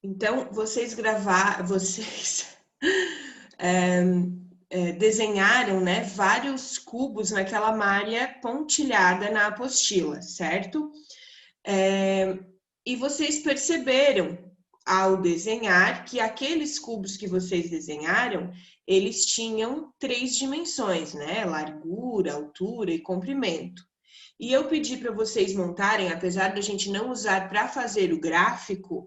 Então, vocês desenharam, né, vários cubos naquela malha pontilhada na apostila, certo? E vocês perceberam, ao desenhar, que aqueles cubos que vocês desenharam, eles tinham 3 dimensões, né? Largura, altura e comprimento. E eu pedi para vocês montarem, apesar de a gente não usar para fazer o gráfico,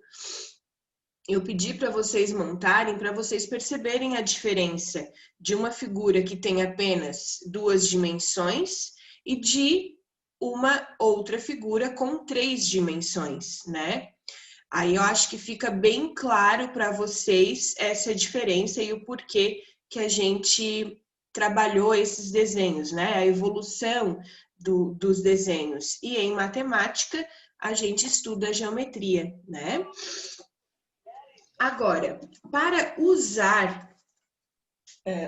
eu pedi para vocês montarem, para vocês perceberem a diferença de uma figura que tem apenas 2 dimensões e de uma outra figura com 3 dimensões, né? Aí eu acho que fica bem claro para vocês essa diferença e o porquê que a gente trabalhou esses desenhos, né? A evolução dos desenhos. E em matemática, a gente estuda a geometria, né? Agora, para usar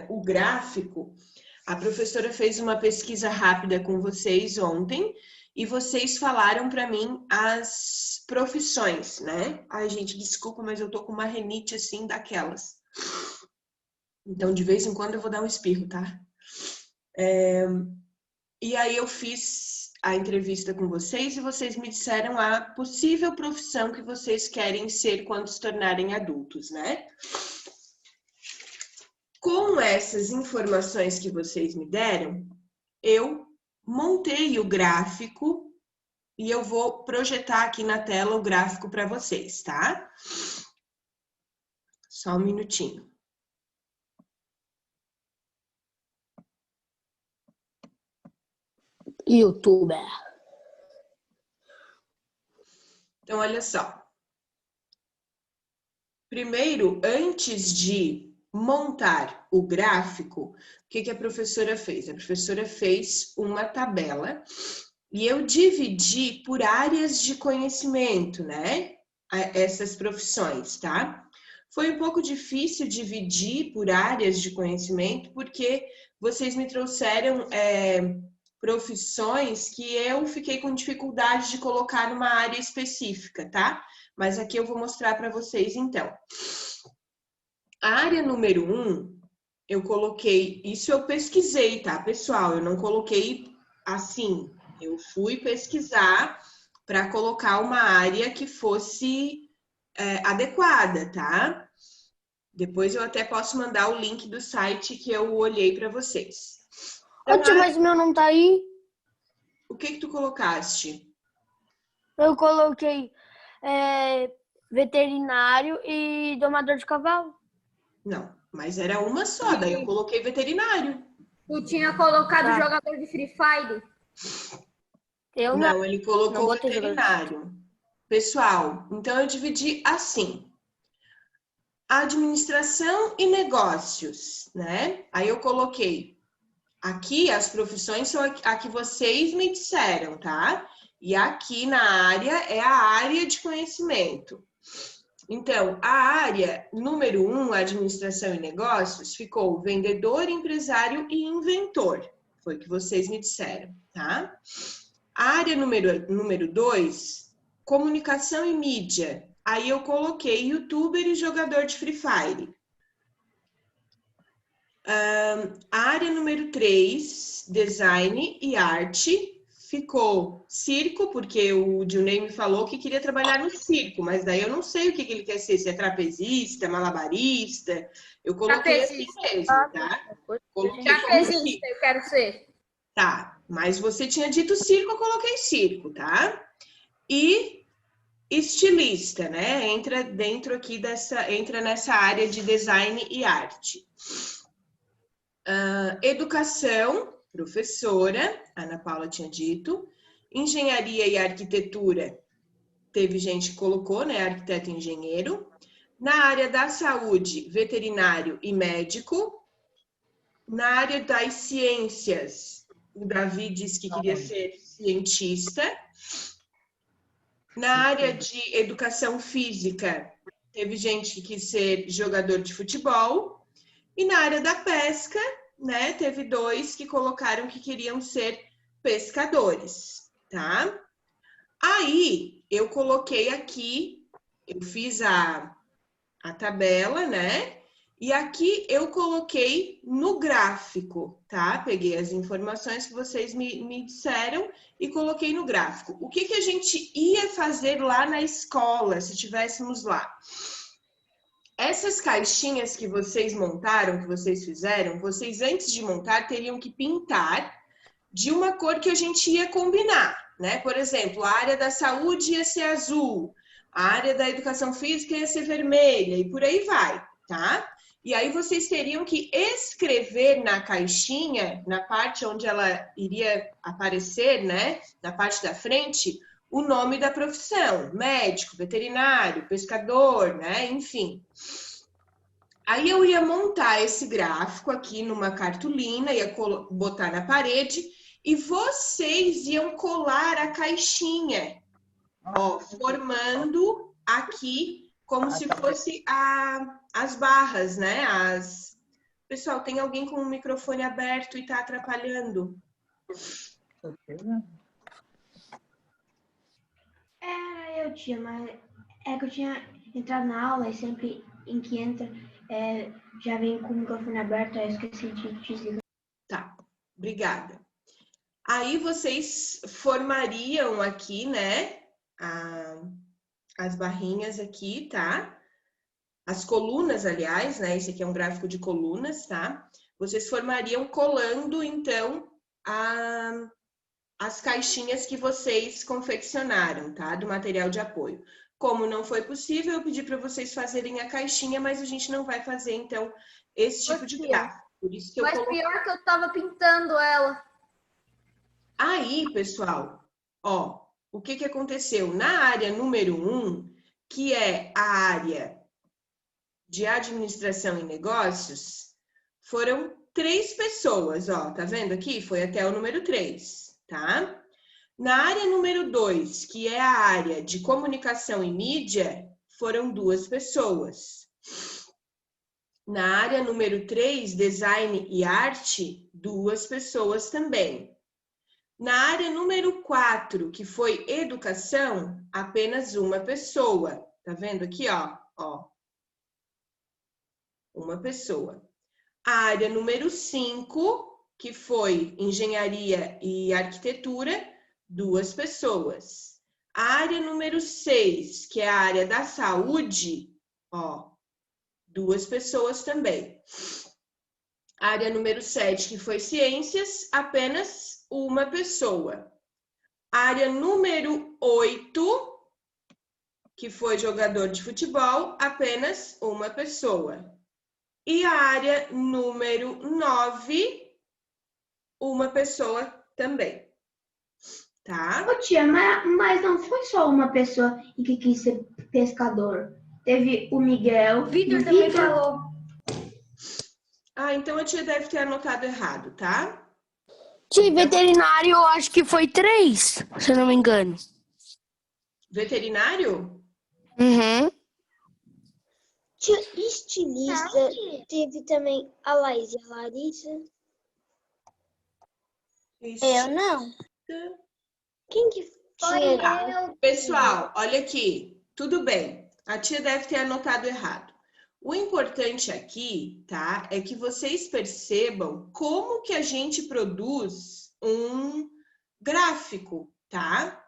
o gráfico, a professora fez uma pesquisa rápida com vocês ontem e vocês falaram para mim as profissões, né? Ai, gente, desculpa, mas eu tô com uma rinite assim daquelas. Então, de vez em quando eu vou dar um espirro, tá? E aí eu fiz a entrevista com vocês e vocês me disseram a possível profissão que vocês querem ser quando se tornarem adultos, né? Com essas informações que vocês me deram, eu montei o gráfico e eu vou projetar aqui na tela o gráfico para vocês, tá? Só um minutinho. YouTuber. Então, olha só. Primeiro, antes de montar o gráfico, o que a professora fez? A professora fez uma tabela e eu dividi por áreas de conhecimento, né? Essas profissões, tá? Foi um pouco difícil dividir por áreas de conhecimento, porque vocês me trouxeram profissões que eu fiquei com dificuldade de colocar numa área específica, tá? Mas aqui eu vou mostrar para vocês, então. A área número 1, eu coloquei... Isso eu pesquisei, tá, pessoal? Eu não coloquei assim. Eu fui pesquisar para colocar uma área que fosse adequada, tá? Depois eu até posso mandar o link do site que eu olhei para vocês. Então, tia, mas o meu não tá aí. O que tu colocaste? Eu coloquei veterinário e domador de cavalo. Não, mas era uma só, daí eu coloquei veterinário. Tu tinha colocado jogador de Free Fire? Eu não, ele colocou não veterinário. Pessoal, então eu dividi assim. Administração e negócios, né? Aí eu coloquei aqui as profissões são a que vocês me disseram, tá? E aqui na área é a área de conhecimento. Então, a área número 1, administração e negócios, ficou vendedor, empresário e inventor. Foi o que vocês me disseram, tá? A área número 2, comunicação e mídia. Aí eu coloquei youtuber e jogador de Free Fire. A área número 3, design e arte, ficou circo, porque o Dilney me falou que queria trabalhar no circo, mas daí eu não sei o que ele quer ser, se é trapezista, malabarista. Eu coloquei assim mesmo, tá? Coloquei trapezista, eu quero ser. Tá, mas você tinha dito circo, eu coloquei circo, tá? E estilista, né? Entra dentro aqui entra nessa área de design e arte. Educação, professora, Ana Paula tinha dito. Engenharia e arquitetura, teve gente que colocou, né? Arquiteto e engenheiro. Na área da saúde, veterinário e médico. Na área das ciências, o Davi disse que queria ser cientista. Na área de educação física, teve gente que quis ser jogador de futebol. E na área da pesca, né, teve 2 que colocaram que queriam ser pescadores, tá? Aí, eu coloquei aqui eu fiz a tabela, né? E aqui eu coloquei no gráfico, tá? Peguei as informações que vocês me disseram e coloquei no gráfico. O que a gente ia fazer lá na escola, se tivéssemos lá? Essas caixinhas que vocês montaram, que vocês fizeram, vocês antes de montar teriam que pintar de uma cor que a gente ia combinar, né? Por exemplo, a área da saúde ia ser azul, a área da educação física ia ser vermelha e por aí vai, tá? E aí vocês teriam que escrever na caixinha, na parte onde ela iria aparecer, né? Na parte da frente, o nome da profissão, médico, veterinário, pescador, né? Enfim. Aí eu ia montar esse gráfico aqui numa cartolina, ia botar na parede e vocês iam colar a caixinha, ó, formando aqui como se fosse as barras, né? Pessoal, tem alguém com o microfone aberto e tá atrapalhando? Era eu, tia, mas é que eu tinha entrado na aula e sempre em que entra já vem com o microfone aberto, aí eu esqueci de desligar. Tá, obrigada. Aí vocês formariam aqui, né, as barrinhas aqui, tá? As colunas, aliás, né? Esse aqui é um gráfico de colunas, tá? Vocês formariam colando, então, as caixinhas que vocês confeccionaram, tá? Do material de apoio. Como não foi possível, eu pedi para vocês fazerem a caixinha, mas a gente não vai fazer, então, esse tipo de gráfico. Por isso que eu coloquei... pior que eu tava pintando ela. Aí, pessoal, ó, o que aconteceu? Na área número 1, que é a área de administração e negócios, foram 3 pessoas, ó, tá vendo aqui? Foi até o número 3, tá? Na área número 2, que é a área de comunicação e mídia, foram 2 pessoas. Na área número 3, design e arte, 2 pessoas também. Na área número 4, que foi educação, apenas 1 pessoa. Tá vendo aqui, ó? Ó. 1 pessoa. A área número 5, que foi engenharia e arquitetura, 2 pessoas. A área número 6, que é a área da saúde, ó, 2 pessoas também. A área número 7, que foi ciências, apenas 1 pessoa. A área número 8, que foi jogador de futebol, apenas 1 pessoa. E a área número 9, 1 pessoa também. Tá? Ô, tia, mas não foi só uma pessoa que quis ser pescador. Teve o Miguel. O Vitor também falou. Ah, então a tia deve ter anotado errado, tá? Tia, veterinário eu acho que foi 3, se eu não me engano. Veterinário? Uhum. Tia, estilista, teve também a Laís e a Larissa. Eu não. Quem que tinha? Pessoal, olha aqui. Tudo bem. A tia deve ter anotado errado. O importante aqui, tá, é que vocês percebam como que a gente produz um gráfico, tá?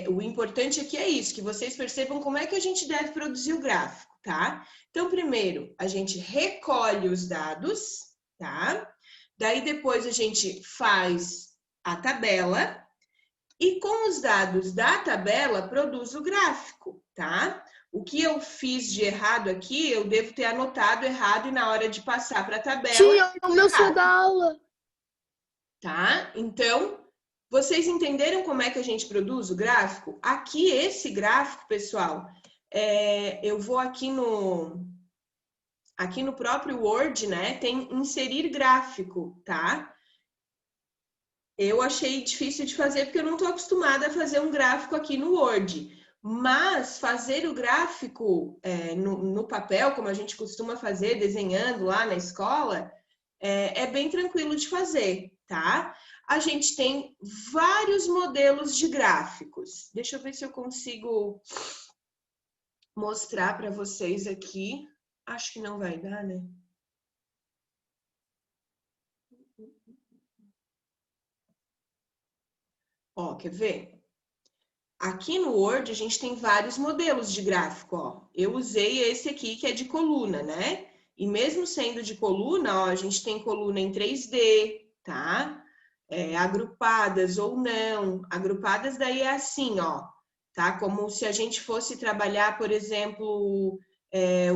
O importante aqui é isso, que vocês percebam como é que a gente deve produzir o gráfico, tá? Então, primeiro, a gente recolhe os dados, tá? Daí, depois, a gente faz a tabela e com os dados da tabela, produz o gráfico, tá? O que eu fiz de errado aqui, eu devo ter anotado errado e na hora de passar para a tabela... Tia, o meu sou da aula. Tá? Então, vocês entenderam como é que a gente produz o gráfico? Aqui, esse gráfico, pessoal, eu vou aqui no próprio Word, né? Tem inserir gráfico, tá? Eu achei difícil de fazer porque eu não estou acostumada a fazer um gráfico aqui no Word. Mas fazer o gráfico no papel, como a gente costuma fazer, desenhando lá na escola, é bem tranquilo de fazer, tá? A gente tem vários modelos de gráficos. Deixa eu ver se eu consigo mostrar para vocês aqui. Acho que não vai dar, né? Ó, quer ver? Aqui no Word a gente tem vários modelos de gráfico, ó. Eu usei esse aqui que é de coluna, né? E mesmo sendo de coluna, ó, a gente tem coluna em 3D, tá? Agrupadas ou não. Agrupadas daí é assim, ó, tá? Como se a gente fosse trabalhar, por exemplo,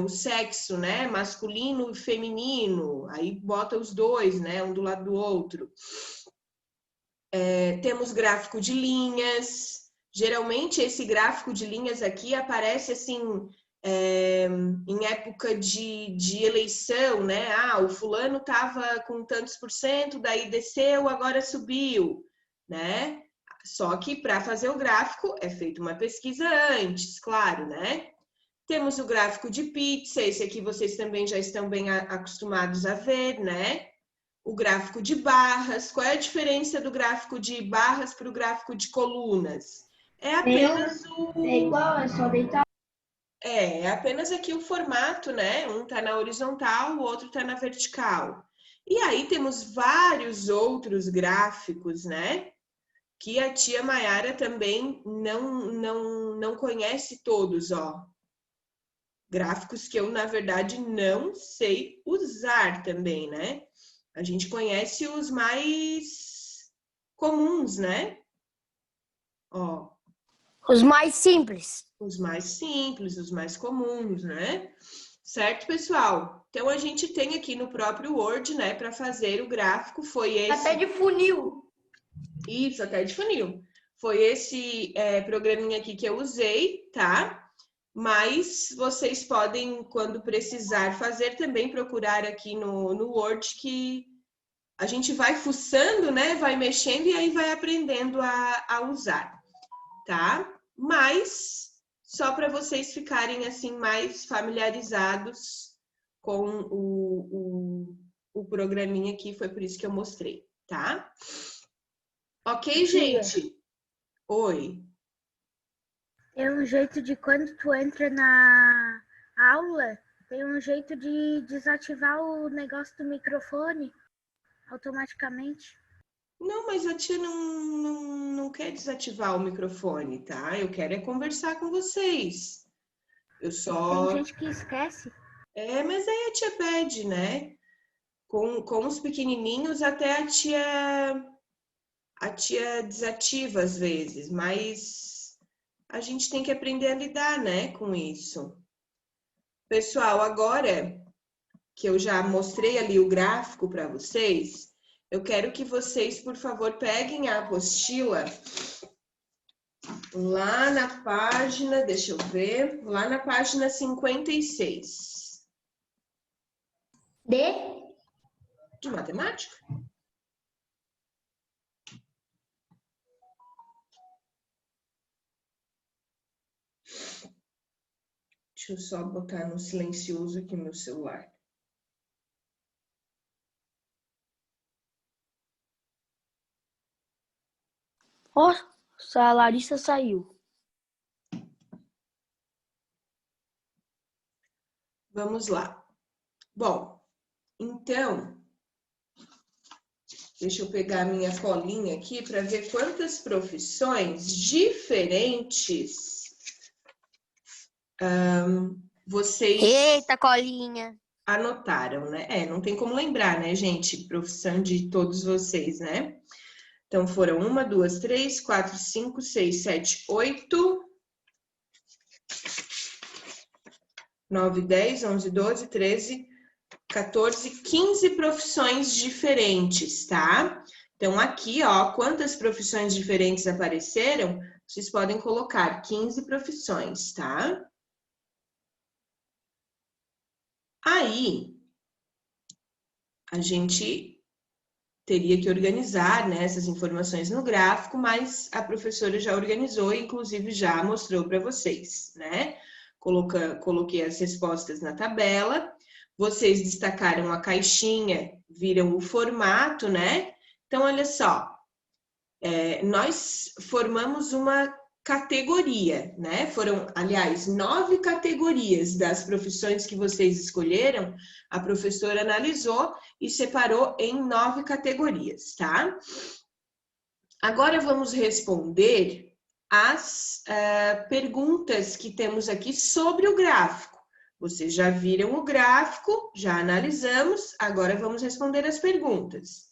o sexo, né? Masculino e feminino. Aí bota os dois, né? Um do lado do outro. Temos gráfico de linhas. Geralmente esse gráfico de linhas aqui aparece assim em época de eleição, né? Ah, o fulano estava com tantos por cento, daí desceu, agora subiu, né? Só que para fazer o gráfico é feita uma pesquisa antes, claro, né? Temos o gráfico de pizza, esse aqui vocês também já estão bem acostumados a ver, né? O gráfico de barras. Qual é a diferença do gráfico de barras para o gráfico de colunas? É apenas É igual, é só deitar. É apenas aqui o formato, né? Um tá na horizontal, o outro tá na vertical. E aí temos vários outros gráficos, né? Que a tia Maiara também não conhece todos, ó. Gráficos que eu, na verdade, não sei usar também, né? A gente conhece os mais comuns, né? Ó. Os mais simples. Os mais simples, os mais comuns, né? Certo, pessoal? Então, a gente tem aqui no próprio Word, né, para fazer o gráfico, foi esse... Até de funil. Isso, até de funil. Foi esse programinha aqui que eu usei, tá? Mas vocês podem, quando precisar fazer, também procurar aqui no Word, que a gente vai fuçando, né? Vai mexendo e aí vai aprendendo a usar, tá? Mas, só para vocês ficarem assim mais familiarizados com o programinha aqui, foi por isso que eu mostrei, tá? Ok, gente? Oi. É um jeito de quando tu entra na aula, tem um jeito de desativar o negócio do microfone automaticamente. Não, mas a tia não quer desativar o microfone, tá? Eu quero é conversar com vocês. Eu só... Tem gente que esquece. Mas aí a tia pede, né? Com os pequenininhos até a tia desativa às vezes, mas a gente tem que aprender a lidar, né, com isso. Pessoal, agora que eu já mostrei ali o gráfico para vocês, eu quero que vocês, por favor, peguem a apostila lá na página, deixa eu ver, lá na página 56. De matemática? Deixa eu só botar no silencioso aqui meu celular. Nossa, a Larissa saiu. Vamos lá. Bom, então, deixa eu pegar a minha colinha aqui para ver quantas profissões diferentes vocês... Eita, colinha. Anotaram, né? Não tem como lembrar, né, gente? Profissão de todos vocês, né? Então, foram 1, 2, 3, 4, 5, 6, 7, 8, 9, 10, 11, 12, 13, 14, 15 profissões diferentes, tá? Então, aqui, ó, quantas profissões diferentes apareceram? Vocês podem colocar 15 profissões, tá? Aí, a gente teria que organizar, né, essas informações no gráfico, mas a professora já organizou e, inclusive, já mostrou para vocês, né? Coloquei as respostas na tabela, vocês destacaram a caixinha, viram o formato, né? Então, olha só, nós formamos uma categoria, né? Foram, aliás, 9 categorias das profissões que vocês escolheram, a professora analisou e separou em 9 categorias, tá? Agora vamos responder as perguntas que temos aqui sobre o gráfico. Vocês já viram o gráfico, já analisamos, agora vamos responder as perguntas.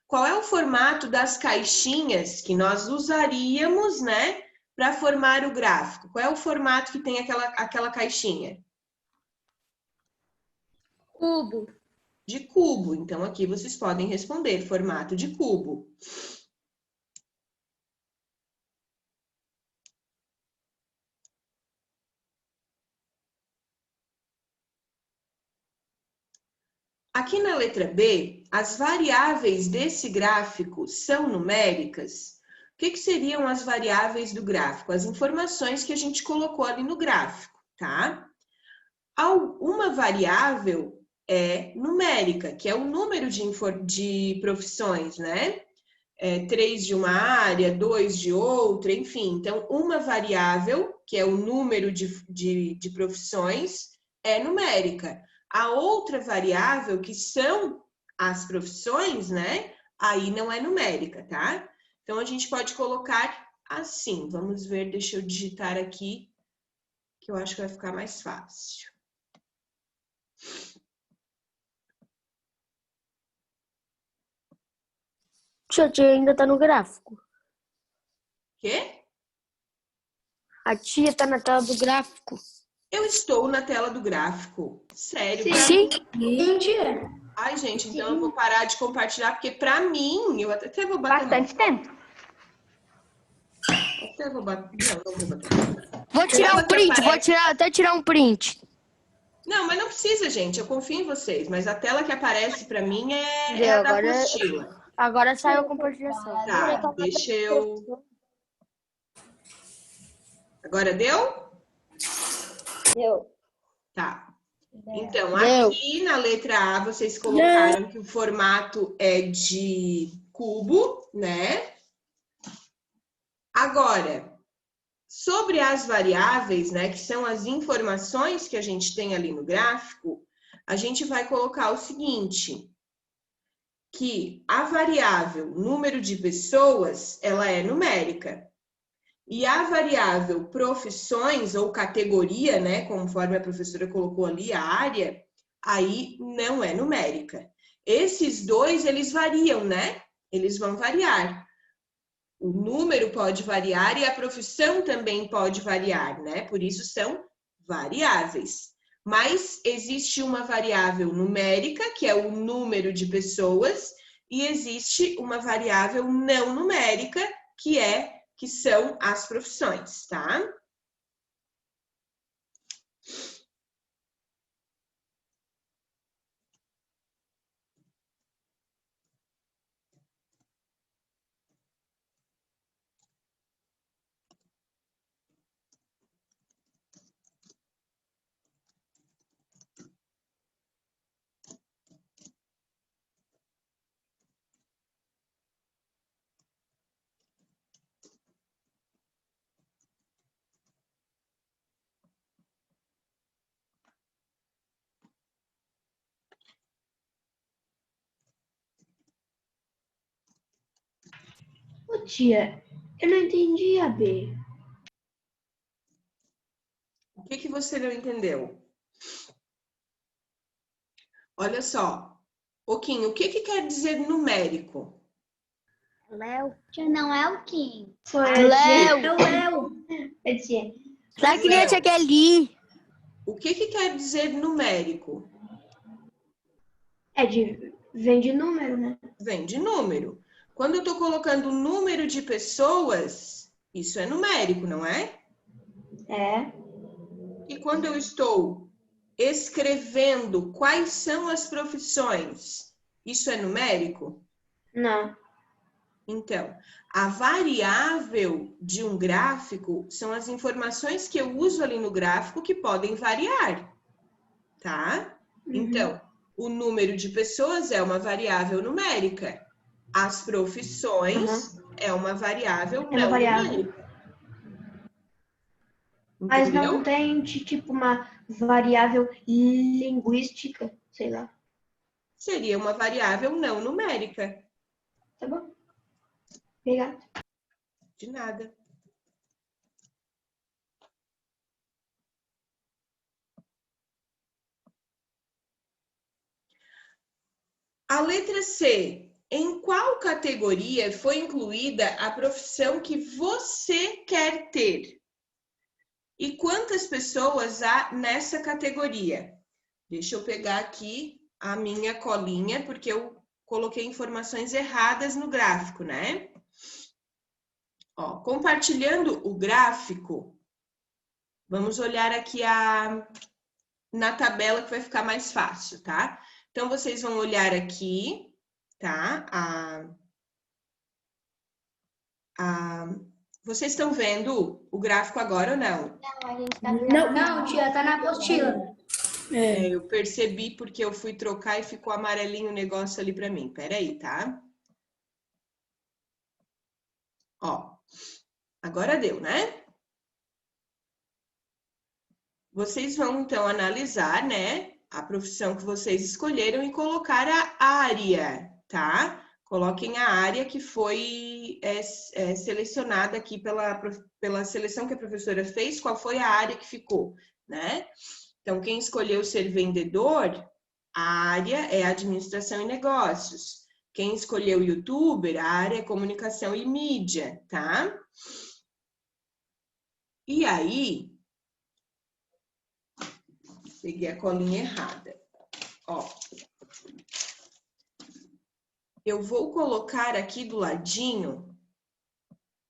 Qual é o formato das caixinhas que nós usaríamos, né, para formar o gráfico? Qual é o formato que tem aquela caixinha? Cubo. De cubo. Então, aqui vocês podem responder, formato de cubo. Aqui na letra B, as variáveis desse gráfico são numéricas? O que seriam as variáveis do gráfico? As informações que a gente colocou ali no gráfico, tá? Uma variável é numérica, que é o número de profissões, né? 3 de uma área, 2 de outra, enfim. Então, uma variável, que é o número de profissões, é numérica. A outra variável, que são as profissões, né? Aí não é numérica, tá? Então, a gente pode colocar assim. Vamos ver, deixa eu digitar aqui, que eu acho que vai ficar mais fácil. A tia ainda tá no gráfico. Quê? A tia tá na tela do gráfico. Eu estou na tela do gráfico. Sério? Sim. Sim, tia. Ai, gente, então eu vou parar de compartilhar, porque pra mim, eu até vou bater. Bastante tempo. Até vou bater. Não vou bater. Vou tirar um print, até tirar um print. Não, mas não precisa, gente. Eu confio em vocês. Mas a tela que aparece pra mim é a da apostila. Agora saiu a compartilhação. Tá, deixa eu... Agora deu? Deu. Tá. Então, Deu. aqui na letra A, vocês colocaram que o formato é de cubo, né? Agora, sobre as variáveis, né, que são as informações que a gente tem ali no gráfico, a gente vai colocar o seguinte, que a variável número de pessoas, ela é numérica. E a variável profissões ou categoria, né, conforme a professora colocou ali, a área, aí não é numérica. Esses dois, eles variam, né? Eles vão variar. O número pode variar e a profissão também pode variar, né? Por isso são variáveis. Mas existe uma variável numérica, que é o número de pessoas, e existe uma variável não numérica, que são as profissões, tá? Ô, tia, eu não entendi a B. O que você não entendeu? Olha só. Oquinho, o que quer dizer numérico? Léo. Tia, não é o Kim. Sou eu, Léo. É o Léo. Eu disse, Será que nem a tia Kelly? O que quer dizer numérico? vem de número, né? Vem de número. Quando eu estou colocando o número de pessoas, isso é numérico, não é? É. E quando eu estou escrevendo quais são as profissões, isso é numérico? Não. Então, a variável de um gráfico são as informações que eu uso ali no gráfico que podem variar, tá? Então, o número de pessoas é uma variável numérica. As profissões é uma variável não numérica. Mas Entendeu? não tem, tipo, uma variável linguística, sei lá. Seria uma variável não numérica. Tá bom? Obrigada. De nada. A letra C. Em qual categoria foi incluída a profissão que você quer ter? E quantas pessoas há nessa categoria? Deixa eu pegar aqui a minha colinha, porque eu coloquei informações erradas no gráfico, né? Ó, compartilhando o gráfico, vamos olhar aqui na tabela que vai ficar mais fácil, tá? Então, vocês vão olhar aqui, tá? Vocês estão vendo o gráfico agora ou não? Não, tia, tá na apostila. Eu percebi porque eu fui trocar e ficou amarelinho o negócio ali para mim. Peraí, tá? Ó, agora deu, né? Vocês vão, então, analisar, né, a profissão que vocês escolheram e colocar a área, tá? Coloquem a área que foi selecionada aqui pela seleção que a professora fez, qual foi a área que ficou, né? Então, quem escolheu ser vendedor, a área é administração e negócios. Quem escolheu youtuber, a área é comunicação e mídia, tá? E aí, peguei a colinha errada. Ó, eu vou colocar aqui do ladinho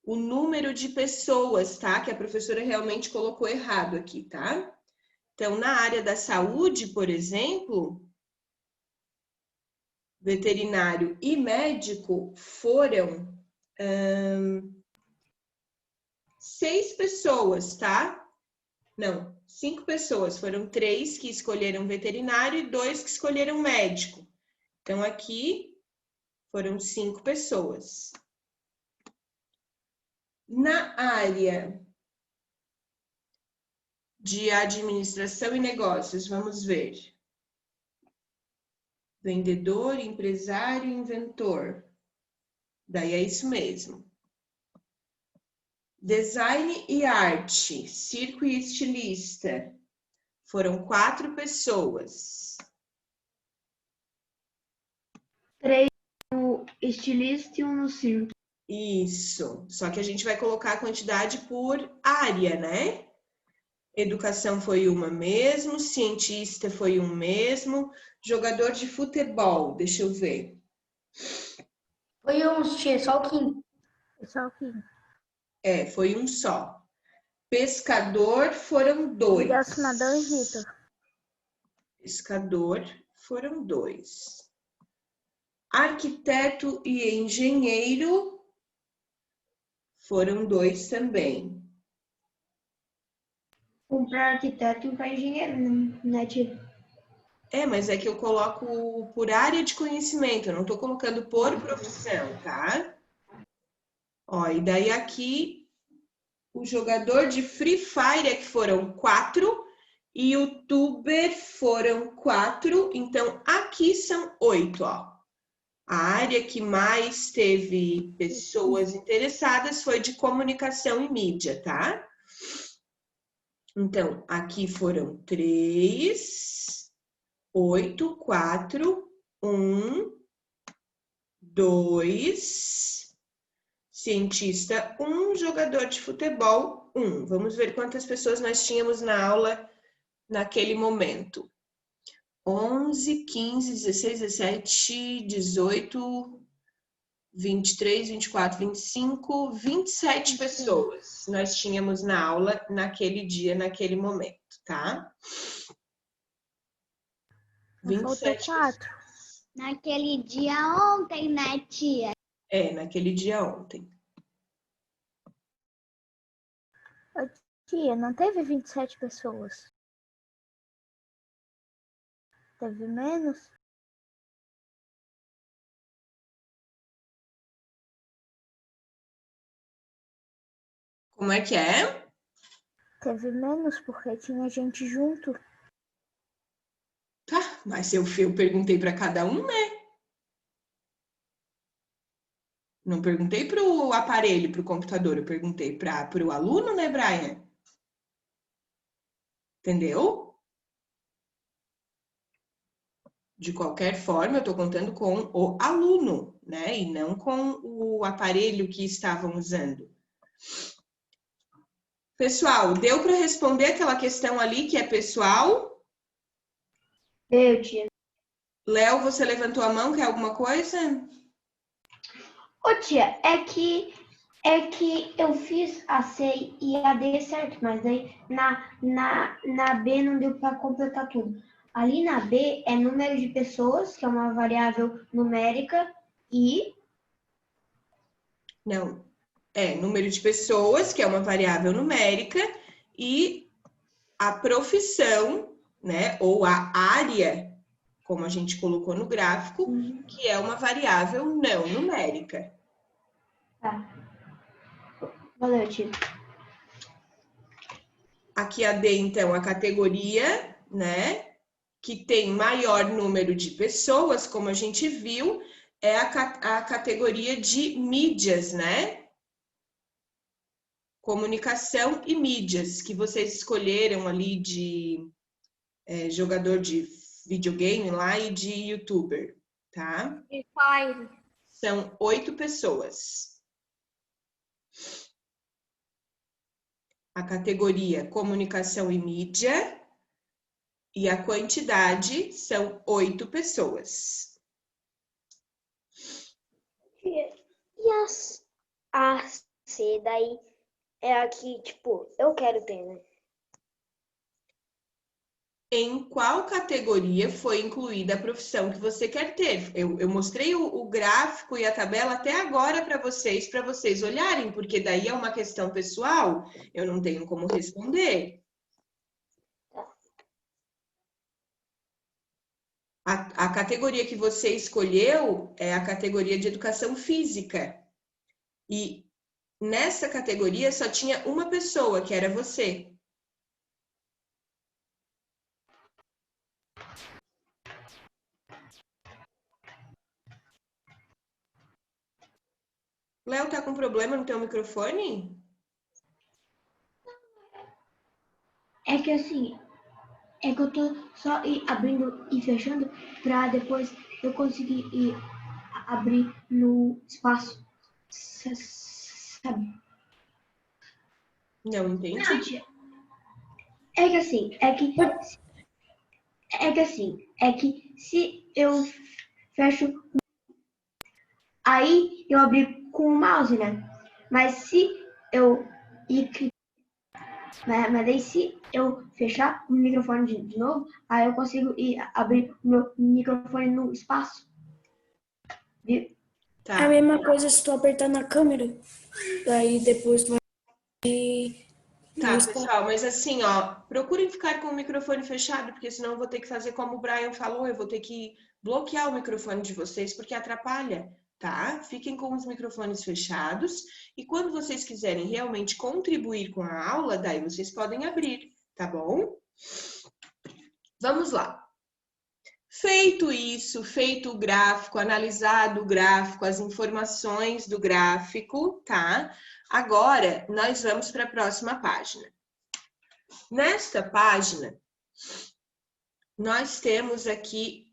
o número de pessoas, tá? Que a professora realmente colocou errado aqui, tá? Então, na área da saúde, por exemplo, veterinário e médico foram 6 pessoas, tá? Não, 5 pessoas. Foram 3 que escolheram veterinário e 2 que escolheram médico. Então, aqui foram 5 pessoas. Na área de administração e negócios, vamos ver. Vendedor, empresário, inventor. Daí é isso mesmo. Design e arte, circo e estilista. Foram 4 pessoas. 3 no estilista e 1 no circo. Isso. Só que a gente vai colocar a quantidade por área, né? Educação foi uma mesmo, cientista foi um mesmo, jogador de futebol, deixa eu ver. Foi uns, tia, só o quinto. Só o que Foi um só. Pescador foram 2. Nelson Nadão e Vitor. Pescador foram 2. Arquiteto e engenheiro foram 2 também. Um para arquiteto e um para engenheiro, né, tia? Mas é que eu coloco por área de conhecimento, eu não estou colocando por profissão, tá? Ó, e daí aqui, o jogador de Free Fire é que foram 4, e youtuber foram 4, então aqui são 8, ó. A área que mais teve pessoas interessadas foi de comunicação e mídia, tá? Então, aqui foram 3, 8, 4, 1, 2, cientista 1, jogador de futebol 1. Vamos ver quantas pessoas nós tínhamos na aula naquele momento. 11, 15, 16, 17, 18, 23, 24, 25, 27 pessoas nós tínhamos na aula naquele dia, naquele momento, tá? 27 4. Naquele dia ontem, né, tia? Naquele dia ontem. Tia, não teve 27 pessoas. Teve menos? Como é que é? Teve menos, porque tinha gente junto. Tá, mas eu perguntei para cada um, né? Não perguntei para o aparelho, para o computador, eu perguntei para o aluno, né, Brian? Entendeu? De qualquer forma, eu estou contando com o aluno, né? E não com o aparelho que estavam usando. Pessoal, deu para responder aquela questão ali que é pessoal? Eu, tia. Léo, você levantou a mão, quer alguma coisa? Ô, tia, é que eu fiz a C e a D certo, mas aí na B não deu para completar tudo. Ali na B é número de pessoas, que é uma variável numérica, e Não. É número de pessoas, que é uma variável numérica, e a profissão, né? Ou a área, como a gente colocou no gráfico, que é uma variável não numérica. tá. Valeu, tia. Aqui a D, então, a categoria, né? Que tem maior número de pessoas, como a gente viu, é a categoria de mídias, né? Comunicação e mídias, que vocês escolheram ali de jogador de videogame lá e de youtuber, tá? São 8 pessoas. A categoria comunicação e mídia e a quantidade são 8 pessoas. E a C daí é a que, tipo, eu quero ter, né? Em qual categoria foi incluída a profissão que você quer ter? Eu mostrei o gráfico e a tabela até agora para vocês olharem, porque daí é uma questão pessoal, eu não tenho como responder. A categoria que você escolheu é a categoria de educação física. E nessa categoria só tinha uma pessoa, que era você. Léo, tá com problema no teu microfone? É que assim, é que eu tô só abrindo e fechando para depois eu conseguir abrir no espaço, sabe? Não entendi. Não, tia. É que assim, é que se eu fecho, aí eu abri com o mouse, né? Mas se eu mas aí se eu fechar o microfone de novo, aí eu consigo abrir o meu microfone no espaço. Viu? Tá. É a mesma coisa se tu apertar na câmera. Daí depois tu vai. Tá, pessoal, mas assim, ó, procurem ficar com o microfone fechado, porque senão eu vou ter que fazer como o Brian falou, eu vou ter que bloquear o microfone de vocês, porque atrapalha, tá? Fiquem com os microfones fechados e quando vocês quiserem realmente contribuir com a aula, daí vocês podem abrir, tá bom? Vamos lá. Feito isso, feito o gráfico, analisado o gráfico, as informações do gráfico, tá? Agora, nós vamos para a próxima página. Nesta página, nós temos aqui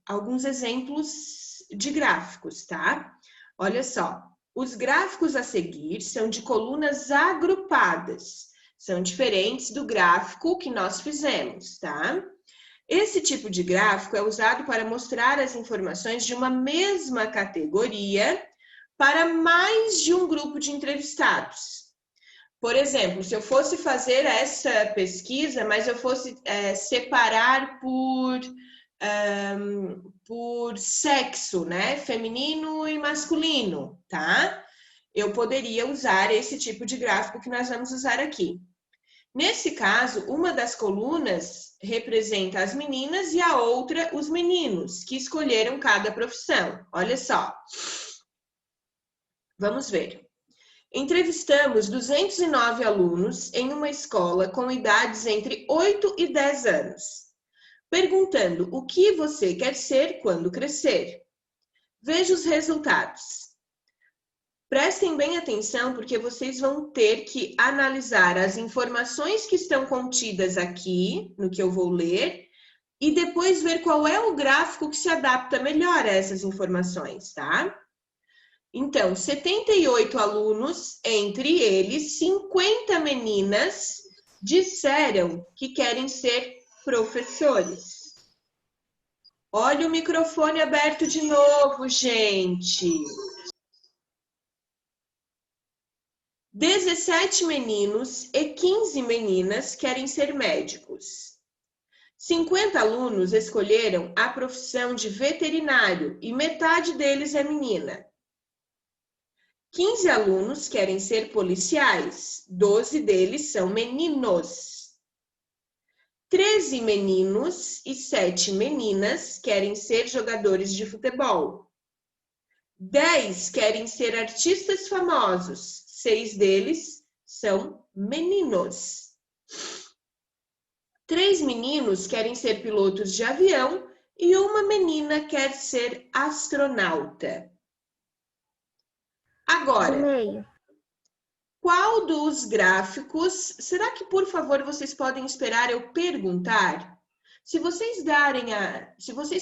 alguns exemplos de gráficos, tá? Olha só, os gráficos a seguir são de colunas agrupadas, são diferentes do gráfico que nós fizemos, tá? Esse tipo de gráfico é usado para mostrar as informações de uma mesma categoria para mais de um grupo de entrevistados. Por exemplo, se eu fosse fazer essa pesquisa, mas eu fosse separar por sexo, né? Feminino e masculino, tá? Eu poderia usar esse tipo de gráfico que nós vamos usar aqui. Nesse caso, uma das colunas representa as meninas e a outra os meninos, que escolheram cada profissão. Olha só. Vamos ver. Entrevistamos 209 alunos em uma escola com idades entre 8 e 10 anos, perguntando o que você quer ser quando crescer. Veja os resultados. Prestem bem atenção, porque vocês vão ter que analisar as informações que estão contidas aqui, no que eu vou ler, e depois ver qual é o gráfico que se adapta melhor a essas informações, tá? Então, 78 alunos, entre eles 50 meninas, disseram que querem ser professores. Olha o microfone aberto de novo, gente. 17 meninos e 15 meninas querem ser médicos. 50 alunos escolheram a profissão de veterinário e metade deles é menina. 15 alunos querem ser policiais, 12 deles são meninos. 13 meninos e 7 meninas querem ser jogadores de futebol. 10 querem ser artistas famosos, 6 deles são meninos. 3 meninos querem ser pilotos de avião e uma menina quer ser astronauta. Agora, qual dos gráficos... Será que, por favor, vocês podem esperar eu perguntar? Se vocês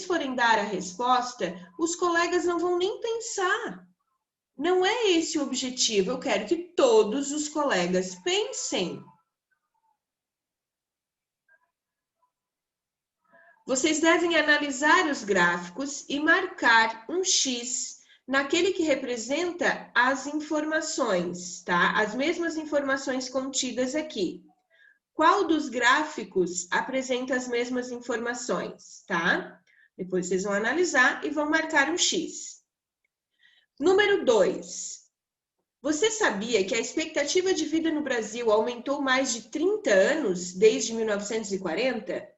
forem dar a resposta, os colegas não vão nem pensar. Não é esse o objetivo. Eu quero que todos os colegas pensem. Vocês devem analisar os gráficos e marcar um X naquele que representa as informações, tá? As mesmas informações contidas aqui. Qual dos gráficos apresenta as mesmas informações, tá? Depois vocês vão analisar e vão marcar um X. Número 2. Você sabia que a expectativa de vida no Brasil aumentou mais de 30 anos desde 1940?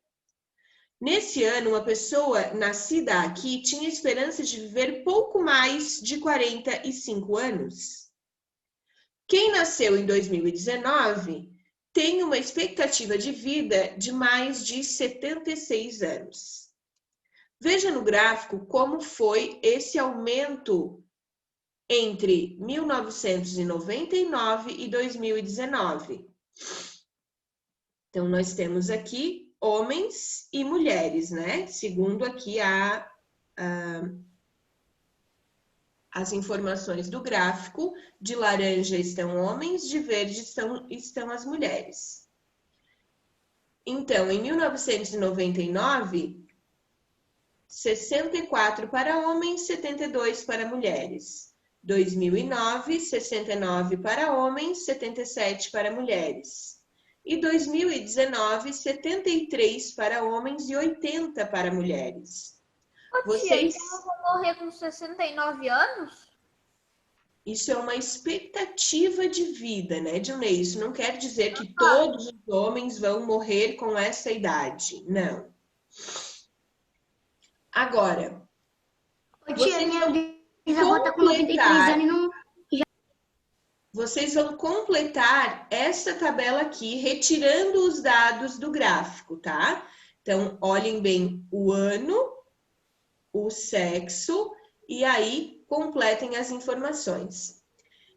Nesse ano, uma pessoa nascida aqui tinha esperança de viver pouco mais de 45 anos. Quem nasceu em 2019 tem uma expectativa de vida de mais de 76 anos. Veja no gráfico como foi esse aumento entre 1999 e 2019. Então, nós temos aqui homens e mulheres, né? Segundo aqui as informações do gráfico, de laranja estão homens, de verde estão as mulheres. Então, em 1999, 64 para homens, 72 para mulheres. 2009, 69 para homens, 77 para mulheres. E 2019, 73 para homens e 80 para mulheres. Vocês... Então eu vou morrer com 69 anos? Isso é uma expectativa de vida, né, Dionei? Isso não quer dizer que todos os homens vão morrer com essa idade. Não. Agora, vocês vão completar essa tabela aqui, retirando os dados do gráfico, tá? Então, olhem bem o ano, o sexo, e aí completem as informações.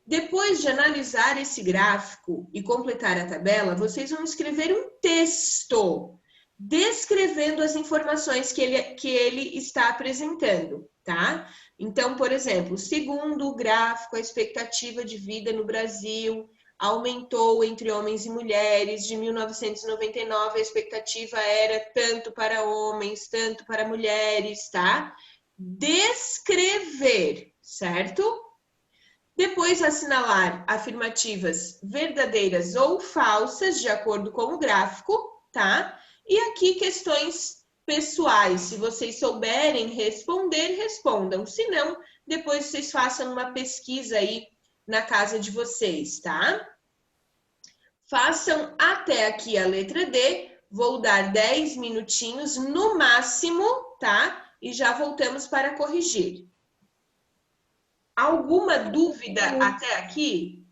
Depois de analisar esse gráfico e completar a tabela, vocês vão escrever um texto descrevendo as informações que ele está apresentando, tá? Então, por exemplo, segundo o gráfico, a expectativa de vida no Brasil aumentou entre homens e mulheres. De 1999, a expectativa era tanto para homens, tanto para mulheres, tá? Descrever, certo? Depois, assinalar afirmativas verdadeiras ou falsas, de acordo com o gráfico, tá? E aqui, questões pessoais. Se vocês souberem responder, respondam. Se não, depois vocês façam uma pesquisa aí na casa de vocês, tá? Façam até aqui a letra D. Vou dar 10 minutinhos no máximo, tá? E já voltamos para corrigir. Alguma dúvida até aqui?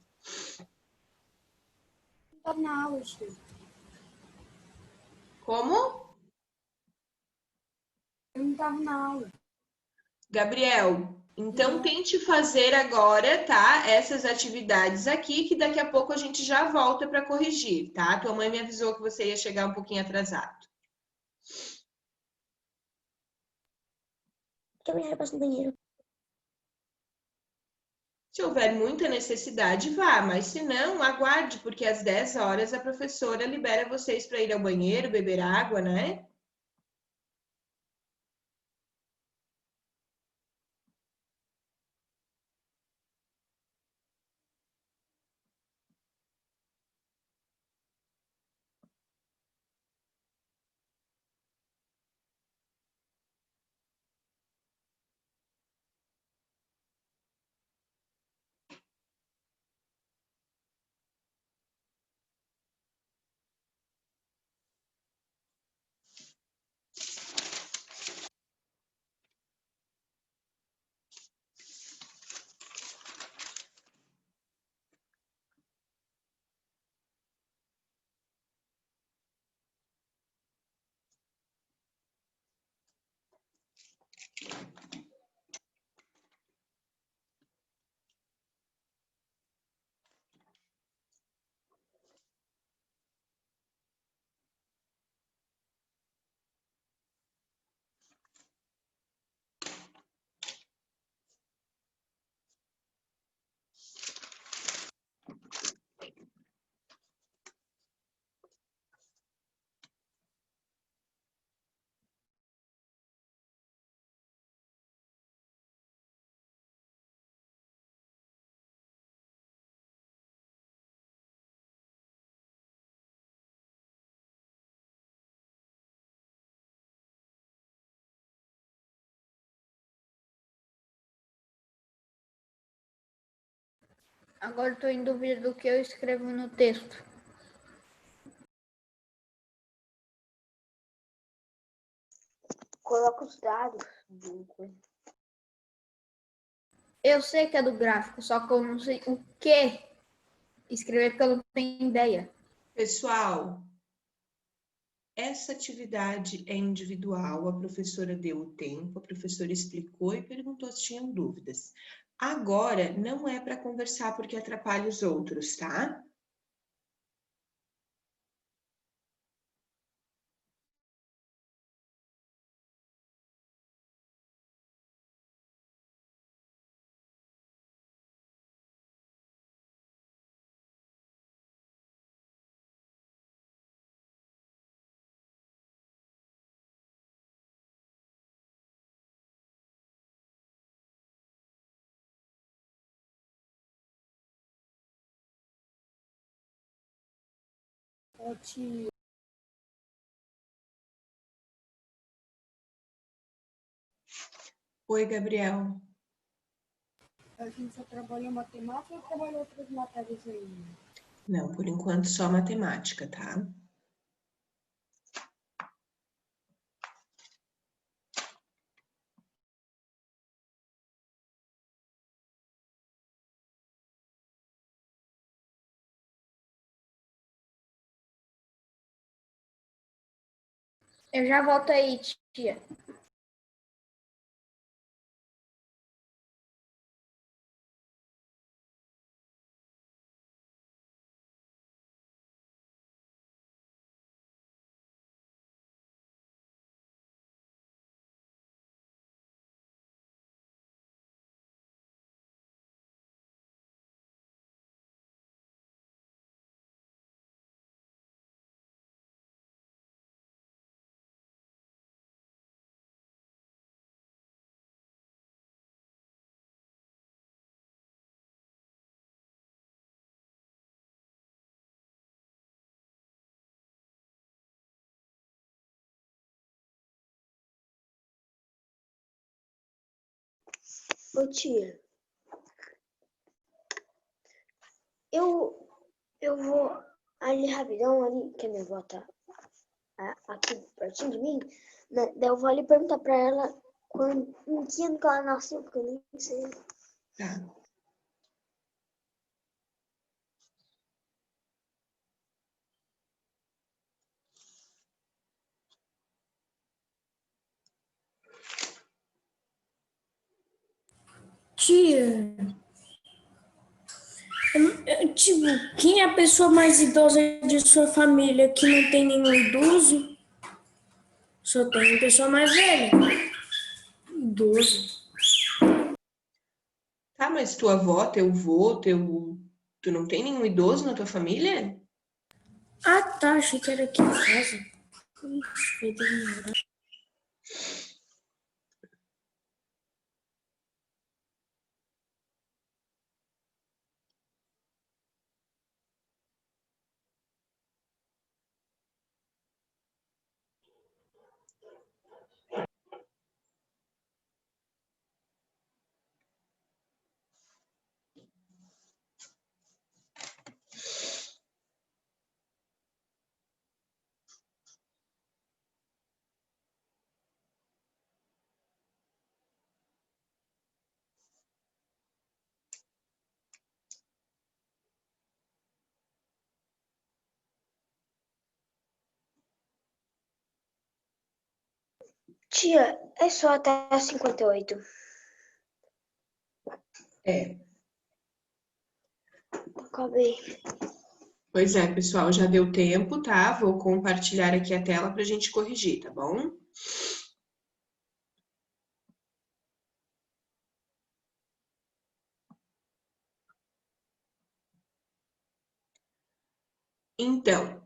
estava na aula, tia. Como? Eu não estava na aula. Gabriel, então tente fazer agora, tá? Essas atividades aqui, que daqui a pouco a gente já volta para corrigir, tá? Tua mãe me avisou que você ia chegar um pouquinho atrasado. Eu passo no banheiro. Se houver muita necessidade, vá, mas se não, aguarde, porque às 10 horas a professora libera vocês para ir ao banheiro, beber água, né? Agora estou em dúvida do que eu escrevo no texto. Coloca os dados. Eu sei que é do gráfico, só que eu não sei o que escrever porque eu não tenho ideia. Pessoal, essa atividade é individual, a professora deu o tempo, a professora explicou e perguntou se tinham dúvidas. Agora, não é para conversar porque atrapalha os outros, tá? Ô, tia, Oi, Gabriel. a gente só trabalha matemática ou trabalha outras matérias aí? Não, por enquanto só matemática, tá? Eu já volto aí, tia. Ô, tia, eu vou ali rapidão, ali, que a minha avó tá aqui pertinho de mim, né? Daí eu vou ali perguntar pra ela em que ano que ela nasceu, porque eu nem sei. Tá. Tia, tipo, quem é a pessoa mais idosa de sua família que não tem nenhum idoso? Só tem pessoa mais velha. Idoso. Tá, mas tua avó, teu vô, tu não tem nenhum idoso na tua família? Ah, tá, achei que era aqui em casa. Ixi, vai demorar. Tia, é só até 58. É. Acabei. Pois é, pessoal, já deu tempo, tá? Vou compartilhar aqui a tela pra gente corrigir, tá bom? Então,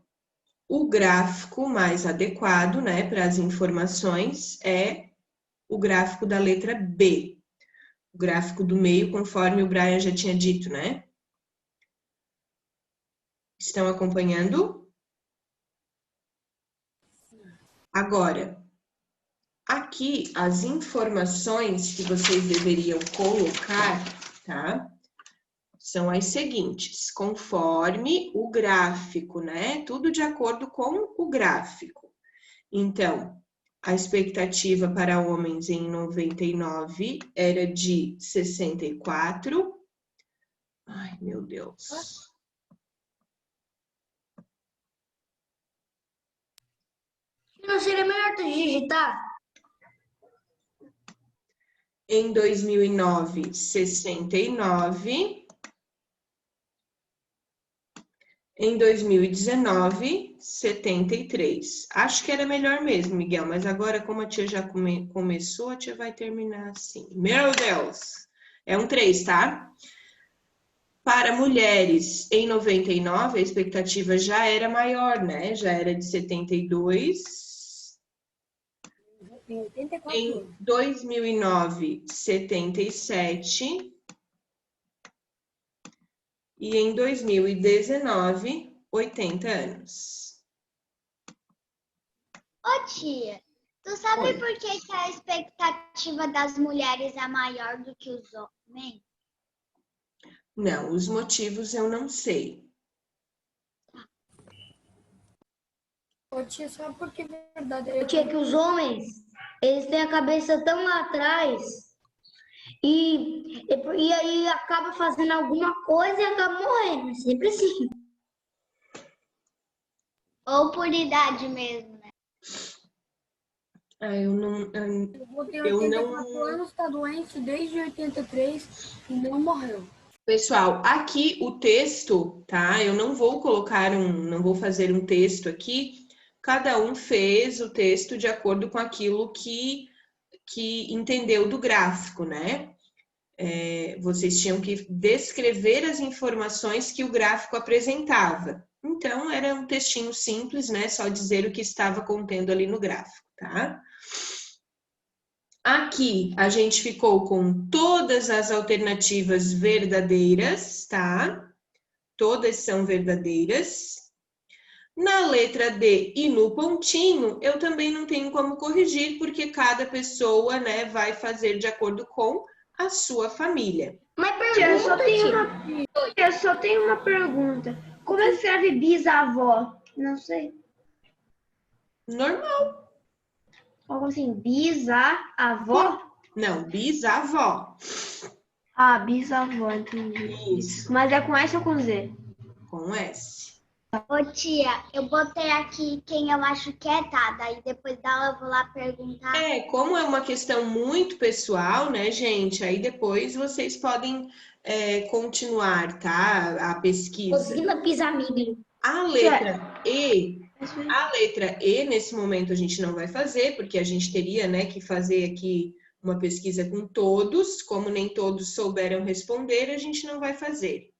o gráfico mais adequado, né, para as informações é o gráfico da letra B. O gráfico do meio, conforme o Brian já tinha dito, né? Estão acompanhando? Agora, aqui as informações que vocês deveriam colocar, tá? São as seguintes, conforme o gráfico, né? Tudo de acordo com o gráfico. Então, a expectativa para homens em 99 era de 64. Ai, meu Deus. Não seria melhor tu digitar? Em 2009, 69. Em 2019, 73. Acho que era melhor mesmo, Miguel, mas agora, como a tia já começou, a tia vai terminar assim. Meu Deus! É um 3, tá? Para mulheres, em 99, a expectativa já era maior, né? Já era de 72. Em 2009, 77. E em 2019, 80 anos. Ô tia, tu sabe Oi. por que a expectativa das mulheres é maior do que os homens? Não, os motivos eu não sei. Ô, tia, sabe por que é verdade? Porque que os homens, eles têm a cabeça tão lá atrás e aí acaba fazendo alguma coisa e acaba morrendo. É sempre assim. Ou por idade mesmo, né? Ah, eu não. Eu vou ter Eu 84 não. anos, tá doente desde 83 e não morreu. Pessoal, aqui o texto, tá? Eu não vou não vou fazer um texto aqui. Cada um fez o texto de acordo com aquilo que entendeu do gráfico, né? Vocês tinham que descrever as informações que o gráfico apresentava. Então, era um textinho simples, né? Só dizer o que estava contendo ali no gráfico, tá? Aqui, a gente ficou com todas as alternativas verdadeiras, tá? Todas são verdadeiras. Na letra D e no pontinho, eu também não tenho como corrigir, porque cada pessoa, né, vai fazer de acordo com a sua família. Mas Tia, pergunta, eu só tenho uma pergunta. Como escreve bisavó? Não sei. Normal. Algo assim, bisavó? Não, bisavó. Ah, bisavó, entendi. Isso, Mas é com S ou com Z? com S. Ô tia, eu botei aqui quem eu acho que é, tá? Daí depois dela eu vou lá perguntar. Como é uma questão muito pessoal, né, gente? Aí depois vocês podem continuar, tá? A pesquisa. Rosina Pisamigli. A letra E, nesse momento a gente não vai fazer, porque a gente teria, né, que fazer aqui uma pesquisa com todos, como nem todos souberam responder, a gente não vai fazer.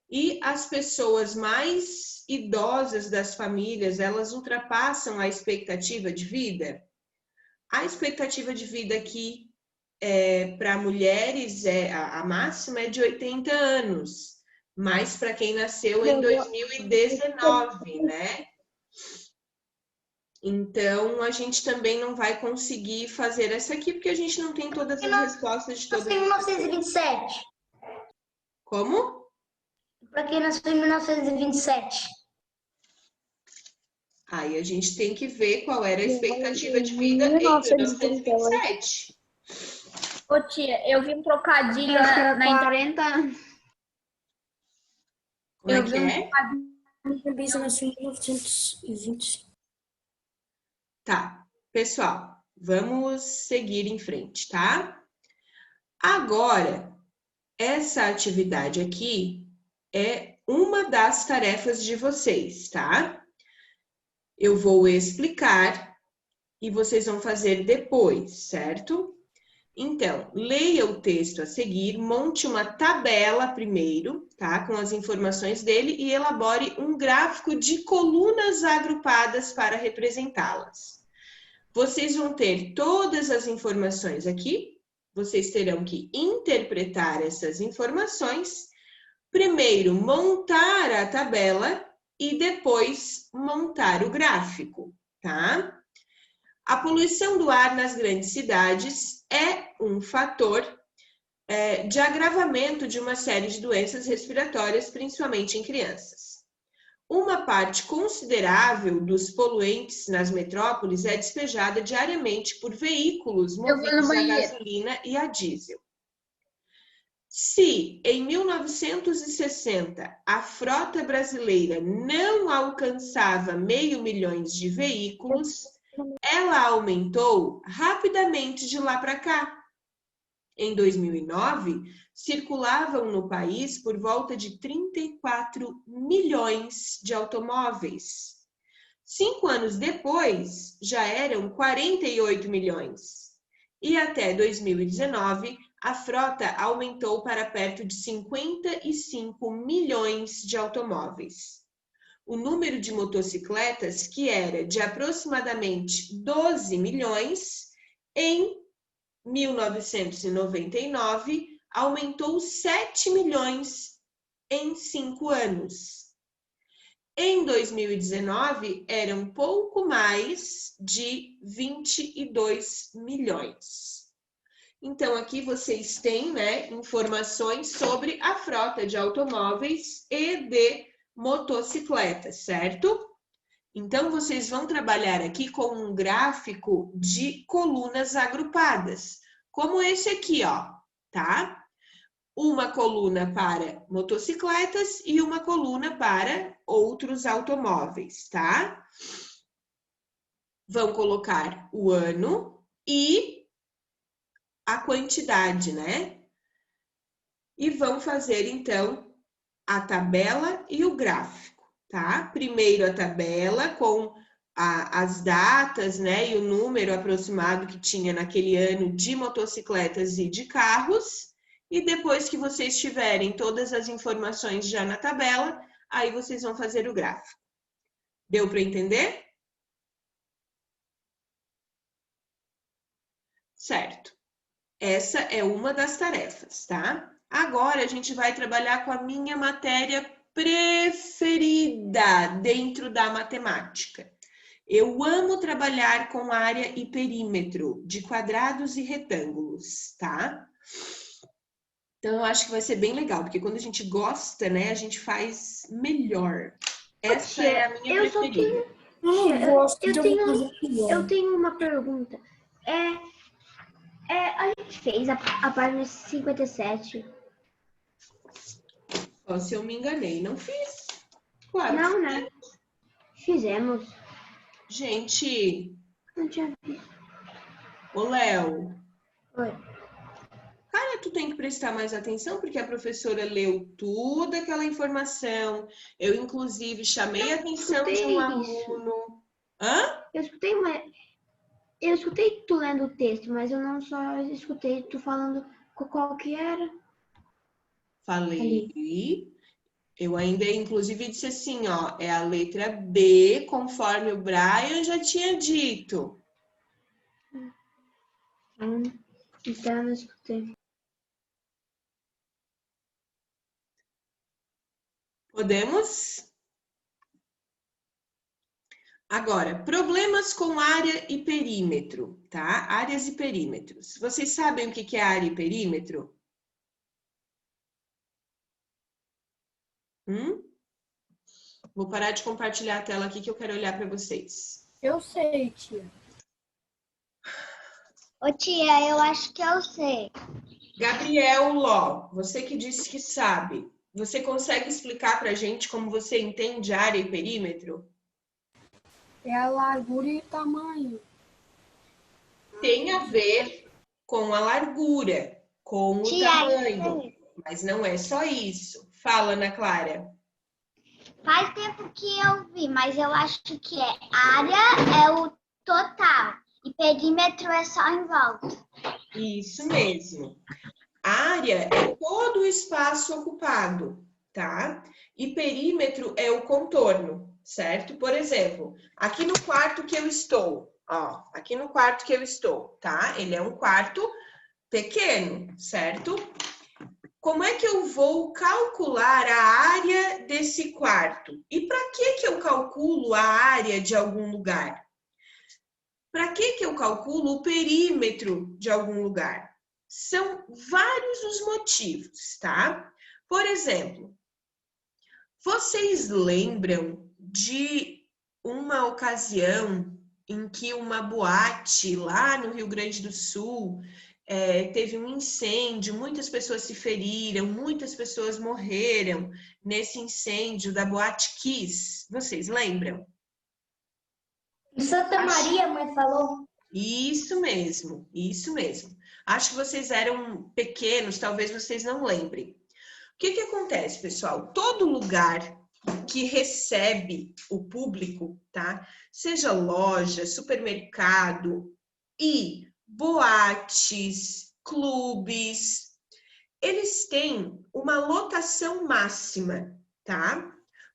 E as pessoas mais idosas das famílias, elas ultrapassam a expectativa de vida? A expectativa de vida aqui para mulheres, a máxima é de 80 anos, mas para quem nasceu em 2019, né? Então, a gente também não vai conseguir fazer essa aqui, porque a gente não tem todas as respostas de todas as pessoas. 1927. Como? Para quem nasceu em 1927. Aí a gente tem que ver qual era a expectativa de vida em 1927. Ô tia, eu vi um trocadilho Acho que era na internet. 40 anos. Como é que é? Minha bisa nasceu em 1920. Tá, pessoal, vamos seguir em frente, tá? Agora, essa atividade aqui é uma das tarefas de vocês, tá? Eu vou explicar e vocês vão fazer depois, certo? Então, leia o texto a seguir, monte uma tabela primeiro, tá? Com as informações dele e elabore um gráfico de colunas agrupadas para representá-las. Vocês vão ter todas as informações aqui, vocês terão que interpretar essas informações, primeiro montar a tabela e depois montar o gráfico, tá? A poluição do ar nas grandes cidades é um fator de agravamento de uma série de doenças respiratórias, principalmente em crianças. Uma parte considerável dos poluentes nas metrópoles é despejada diariamente por veículos movidos a gasolina e a diesel. Se em 1960 a frota brasileira não alcançava 500 mil de veículos, ela aumentou rapidamente de lá para cá. Em 2009, circulavam no país por volta de 34 milhões de automóveis. 5 anos depois, já eram 48 milhões. E até 2019, a frota aumentou para perto de 55 milhões de automóveis. O número de motocicletas, que era de aproximadamente 12 milhões, em 1999, aumentou 7 milhões em 5 anos. Em 2019, eram pouco mais de 22 milhões. Então, aqui vocês têm, né, informações sobre a frota de automóveis e de motocicletas, certo? Então, vocês vão trabalhar aqui com um gráfico de colunas agrupadas, como esse aqui, ó, tá? Uma coluna para motocicletas e uma coluna para outros automóveis, tá? Vão colocar o ano e a quantidade, né? E vão fazer, então, a tabela e o gráfico, tá? Primeiro a tabela com as datas, né? E o número aproximado que tinha naquele ano de motocicletas e de carros. E depois que vocês tiverem todas as informações já na tabela, aí vocês vão fazer o gráfico. Deu para entender? Certo. Essa é uma das tarefas, tá? Agora a gente vai trabalhar com a minha matéria preferida dentro da matemática. Eu amo trabalhar com área e perímetro de quadrados e retângulos, tá? Então, eu acho que vai ser bem legal, porque quando a gente gosta, né, a gente faz melhor. Essa é a minha preferida. Eu tenho uma pergunta. A gente fez a página 57. Ó, se eu me enganei, não fiz. Claro. Não, né? Fizemos. Gente, Não tinha visto. ô Léo, Oi. cara, tu tem que prestar mais atenção, porque a professora leu toda aquela informação. Eu, inclusive, chamei a atenção de um aluno. Hã? Eu escutei tu lendo o texto, mas eu não só escutei tu falando qual que era. Falei. Eu ainda, inclusive, disse assim, ó, é a letra B, conforme o Brian já tinha dito. Então eu não escutei. Podemos? Agora, problemas com área e perímetro, tá? Áreas e perímetros. Vocês sabem o que é área e perímetro? Vou parar de compartilhar a tela aqui que eu quero olhar para vocês. Eu sei, tia. Ô tia, eu acho que eu sei. Gabriel Ló, você que disse que sabe, você consegue explicar para a gente como você entende área e perímetro? É a largura e o tamanho. Tem a ver com a largura, com o Tia, tamanho, mas não é só isso. Fala, Ana Clara. faz tempo que eu vi, mas eu acho que área é o total e perímetro é só em volta. Isso mesmo. Área é todo o espaço ocupado, tá? E perímetro é o contorno, certo? Por exemplo, aqui no quarto que eu estou, ó, aqui no quarto que eu estou, tá? Ele é um quarto pequeno, certo? Como é que eu vou calcular a área desse quarto? E para que eu calculo a área de algum lugar? Para que eu calculo o perímetro de algum lugar? São vários os motivos, tá? Por exemplo, vocês lembram de uma ocasião em que uma boate lá no Rio Grande do Sul teve um incêndio, muitas pessoas se feriram, muitas pessoas morreram nesse incêndio da Boate Kiss? Vocês lembram? Santa Maria, mãe falou. Isso mesmo, isso mesmo. Acho que vocês eram pequenos, talvez vocês não lembrem. O que acontece, pessoal? Todo lugar que recebe o público, tá? Seja loja, supermercado e boates, clubes, eles têm uma lotação máxima, tá?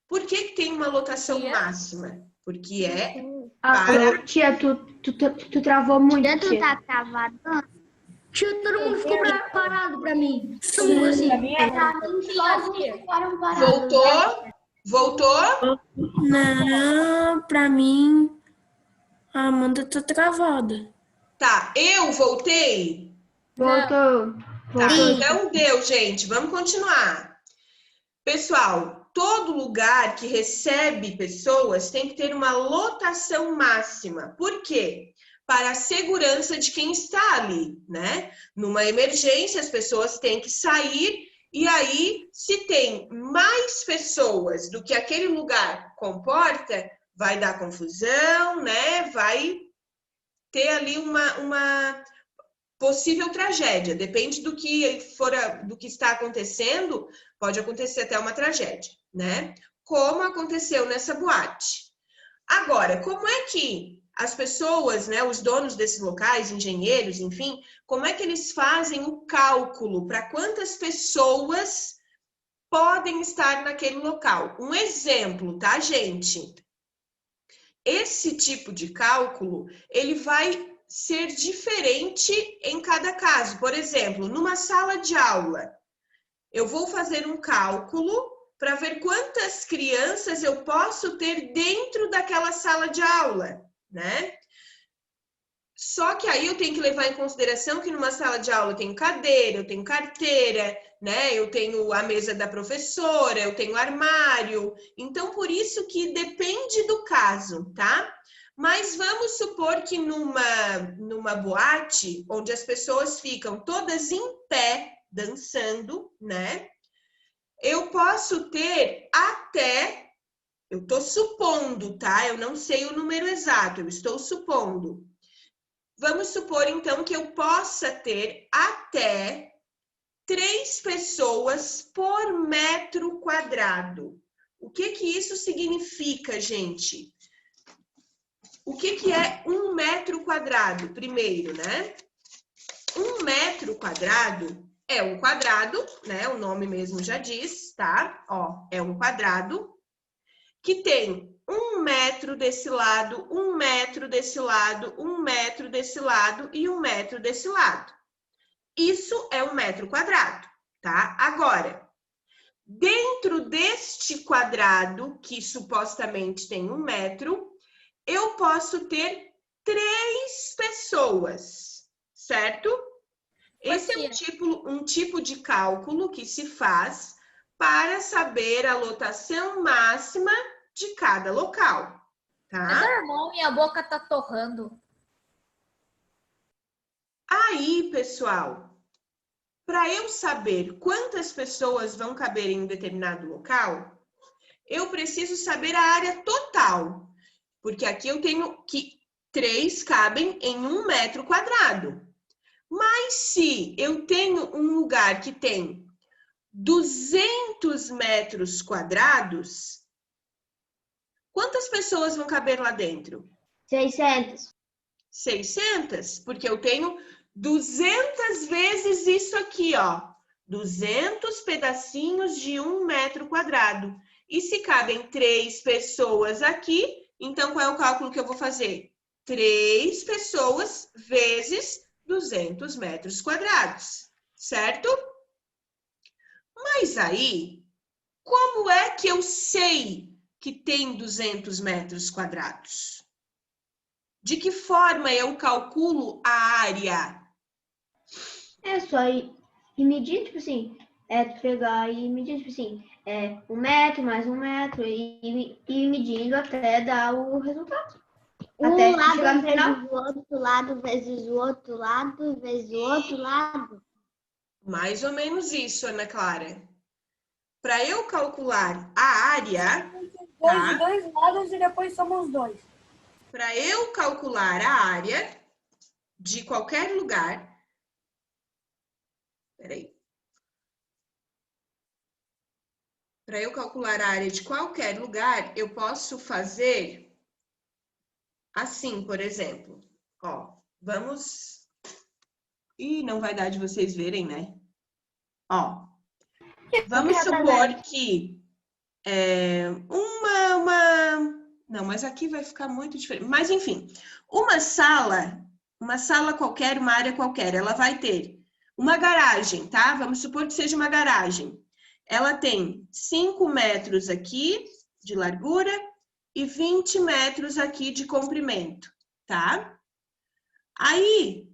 Por que tem uma lotação máxima? Porque é para... Tia, tu travou muito, Tu tia. tá travado? Tio, todo mundo ficou parado pra mim. Sim, Assim. Voltou? Não, pra mim, a Amanda tá travada. Tá, eu voltei? Voltou. Tá, então deu, gente. Vamos continuar. Pessoal, todo lugar que recebe pessoas tem que ter uma lotação máxima. Por quê? Para a segurança de quem está ali, né? Numa emergência, as pessoas têm que sair e aí, se tem mais pessoas do que aquele lugar comporta, vai dar confusão, né? Vai ter ali uma possível tragédia. Depende do que do que está acontecendo, pode acontecer até uma tragédia, né? Como aconteceu nessa boate. Agora, como é que as pessoas, né, os donos desses locais, engenheiros, enfim, como é que eles fazem o cálculo para quantas pessoas podem estar naquele local? Um exemplo, tá, gente? Esse tipo de cálculo, ele vai ser diferente em cada caso. Por exemplo, numa sala de aula, eu vou fazer um cálculo para ver quantas crianças eu posso ter dentro daquela sala de aula, né? Só que aí eu tenho que levar em consideração que numa sala de aula eu tenho cadeira, eu tenho carteira, né? Eu tenho a mesa da professora, eu tenho armário. Então, por isso que depende do caso, tá? Mas vamos supor que numa boate, onde as pessoas ficam todas em pé, dançando, né? Eu posso ter até Eu estou supondo, tá? Eu não sei o número exato, eu estou supondo. Vamos supor, então, que eu possa ter até 3 pessoas por metro quadrado. O que que isso significa, gente? O que que é 1 metro quadrado? Primeiro, né? 1 metro quadrado é um quadrado, né? O nome mesmo já diz, tá? Ó, é um quadrado que tem 1 metro desse lado, 1 metro desse lado, 1 metro desse lado e 1 metro desse lado. Isso é 1 metro quadrado, tá? Agora, dentro deste quadrado, que supostamente tem 1 metro, eu posso ter 3 pessoas, certo? Esse é um tipo de cálculo que se faz para saber a lotação máxima de cada local, tá? É normal, minha boca tá torrando. Aí, pessoal, para eu saber quantas pessoas vão caber em um determinado local, eu preciso saber a área total, porque aqui eu tenho que 3 cabem em 1 metro quadrado. Mas se eu tenho um lugar que tem 200 metros quadrados, quantas pessoas vão caber lá dentro? 600. 600? Porque eu tenho 200 vezes isso aqui, ó. 200 pedacinhos de 1 metro quadrado. E se cabem 3 pessoas aqui, então qual é o cálculo que eu vou fazer? 3 pessoas vezes 200 metros quadrados, certo? Mas aí, como é que eu sei que tem 200 metros quadrados? De que forma eu calculo a área? É só ir medir, tipo assim, tu pegar e medir, tipo assim, 1 metro mais 1 metro e ir medindo até dar o resultado. Até Um lado chegar no final. vezes o outro lado, vezes o outro lado, vezes o outro lado. Mais ou menos isso, Ana Clara. Para eu calcular a área, Dois de dois lados e depois somos 2. para eu calcular a área de qualquer lugar, peraí. Para eu calcular a área de qualquer lugar, eu posso fazer assim, por exemplo. Ó, vamos... Ih, não vai dar de vocês verem, né? Ó, vamos supor que Não, mas aqui vai ficar muito diferente. Mas, enfim, uma sala qualquer, uma área qualquer, ela vai ter uma garagem, tá? Vamos supor que seja uma garagem. Ela tem 5 metros aqui de largura e 20 metros aqui de comprimento, tá? Aí,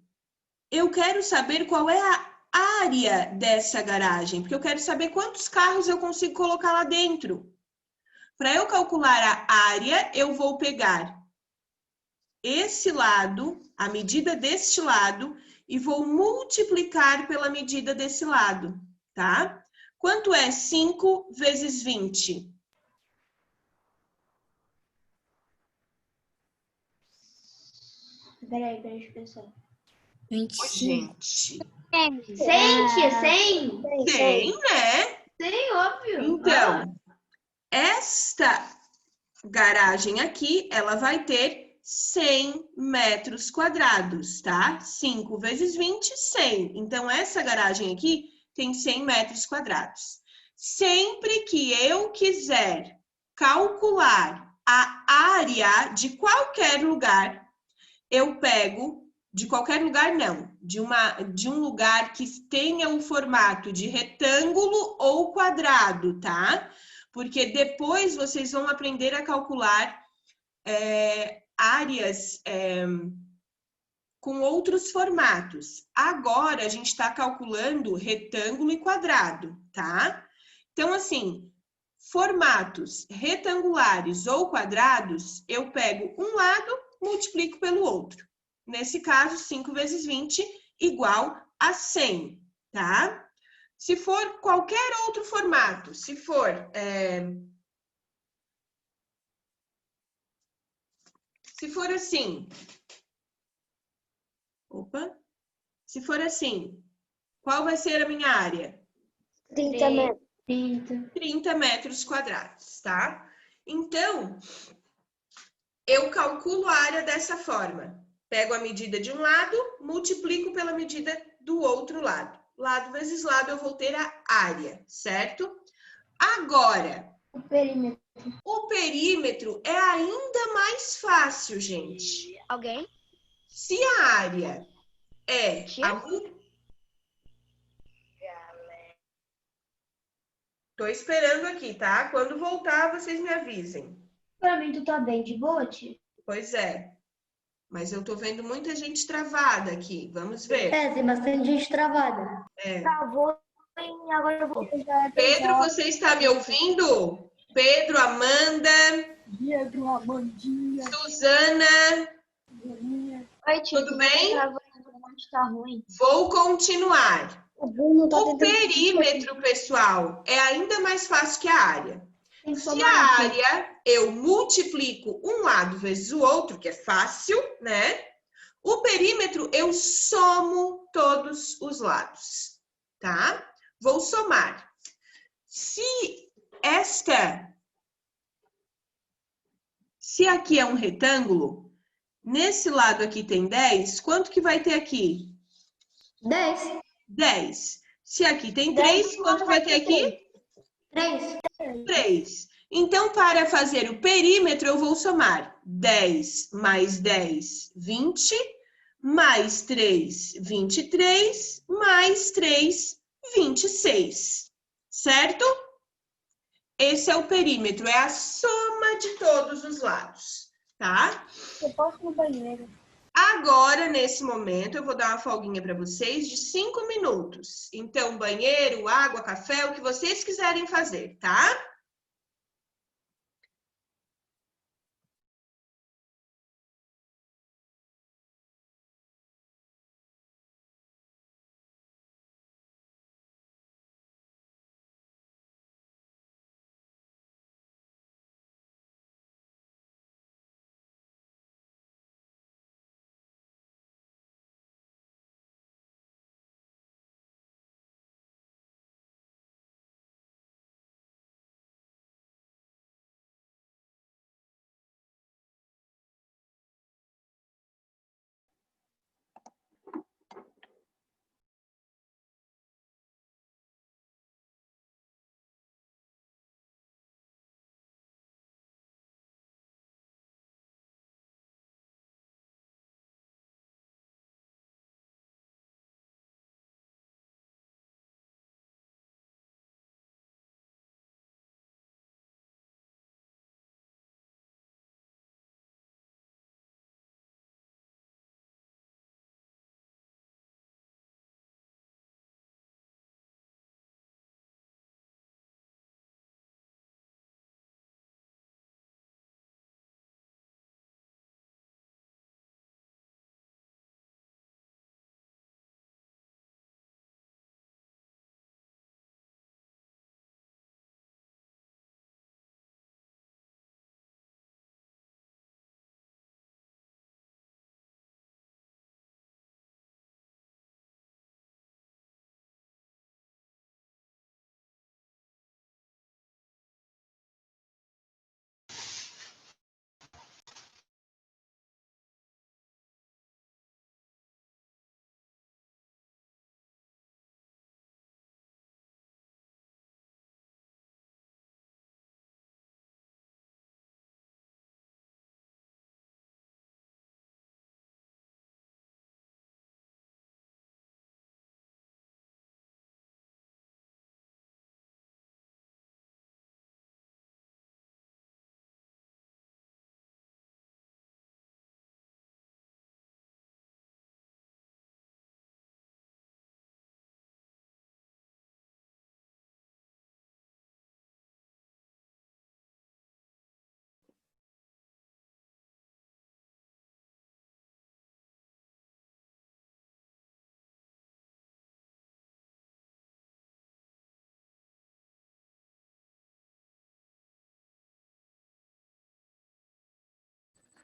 eu quero saber qual é a área dessa garagem, porque eu quero saber quantos carros eu consigo colocar lá dentro. Para eu calcular a área, eu vou pegar esse lado, a medida deste lado, e vou multiplicar pela medida desse lado, tá? Quanto é 5 vezes 20? Peraí, deixa eu pensar. 25. Gente, 100, tia, 100? 100, né? 100, óbvio. Então, esta garagem aqui, ela vai ter 100 metros quadrados, tá? 5 vezes 20, 100. Então, essa garagem aqui tem 100 metros quadrados. Sempre que eu quiser calcular a área de qualquer lugar, eu pego, de qualquer lugar não, de um lugar que tenha o formato de retângulo ou quadrado, tá? Porque depois vocês vão aprender a calcular áreas com outros formatos. Agora, a gente está calculando retângulo e quadrado, tá? Então, assim, formatos retangulares ou quadrados, eu pego um lado, multiplico pelo outro. Nesse caso, 5 vezes 20 igual a 100, tá? Se for qualquer outro formato, se for Se for assim, se for assim, qual vai ser a minha área? 30 metros. 30 metros quadrados, tá? Então, eu calculo a área dessa forma. Pego a medida de um lado, multiplico pela medida do outro lado. Lado vezes lado, eu vou ter a área, certo? Agora, o perímetro é ainda mais fácil, gente. Alguém? Se a área é Tô esperando aqui, tá? Quando voltar, vocês me avisem. Pra mim, tu tá bem de boa, tia? Pois é. Mas eu tô vendo muita gente travada aqui. Vamos ver. Tem bastante gente travada. Travou e agora eu vou. Pedro, você está me ouvindo? Pedro, Amanda, Suzana, Oi, tia, tudo bem? Tá ruim. Vou continuar. O Bruno tá O tentando. perímetro, pessoal, é ainda mais fácil que a área. Se a área eu multiplico um lado vezes o outro, que é fácil, né? O perímetro eu somo todos os lados, tá? Vou somar. Se aqui é um retângulo, nesse lado aqui tem 10, quanto que vai ter aqui? 10. 10. Se aqui tem 3, quanto vai ter aqui? 3. 3. Então, para fazer o perímetro, eu vou somar 10 mais 10, 20, mais 3, 23, mais 3, 26. Certo? Esse é o perímetro, é a soma de todos os lados, tá? Eu posso ir no banheiro. Agora, nesse momento, eu vou dar uma folguinha para vocês de 5 minutos. Então, banheiro, água, café, o que vocês quiserem fazer, tá?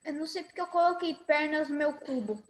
Eu não sei porque eu coloquei pernas no meu cubo.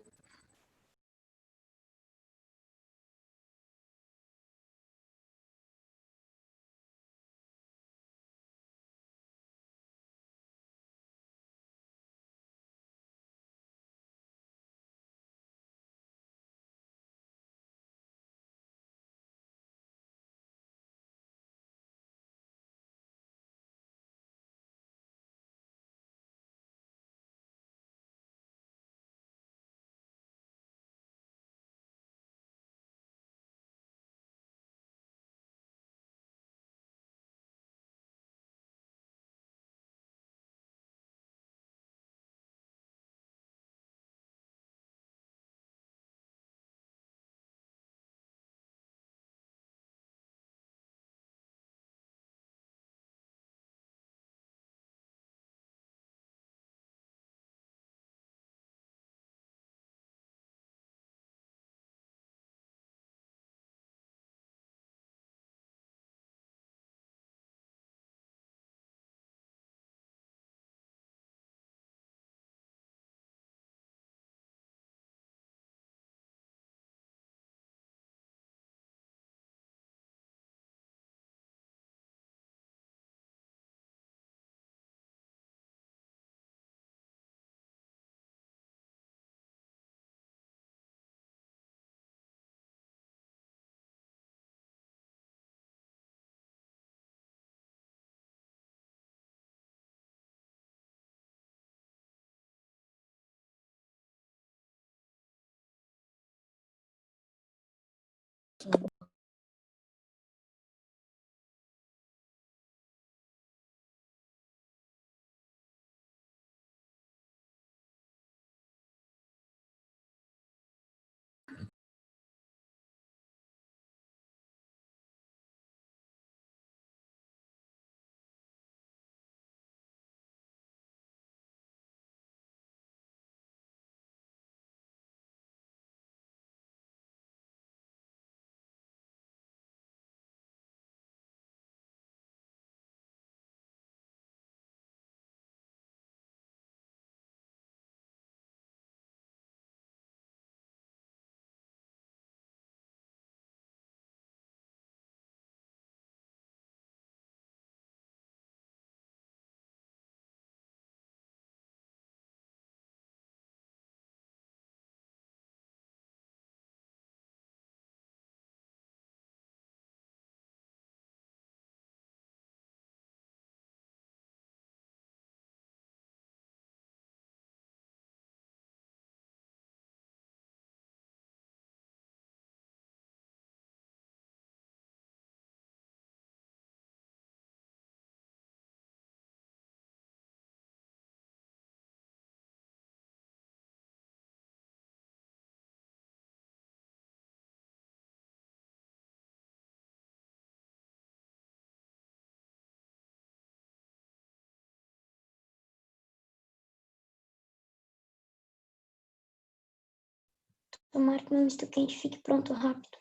Tomara que meu misto quente fique pronto rápido.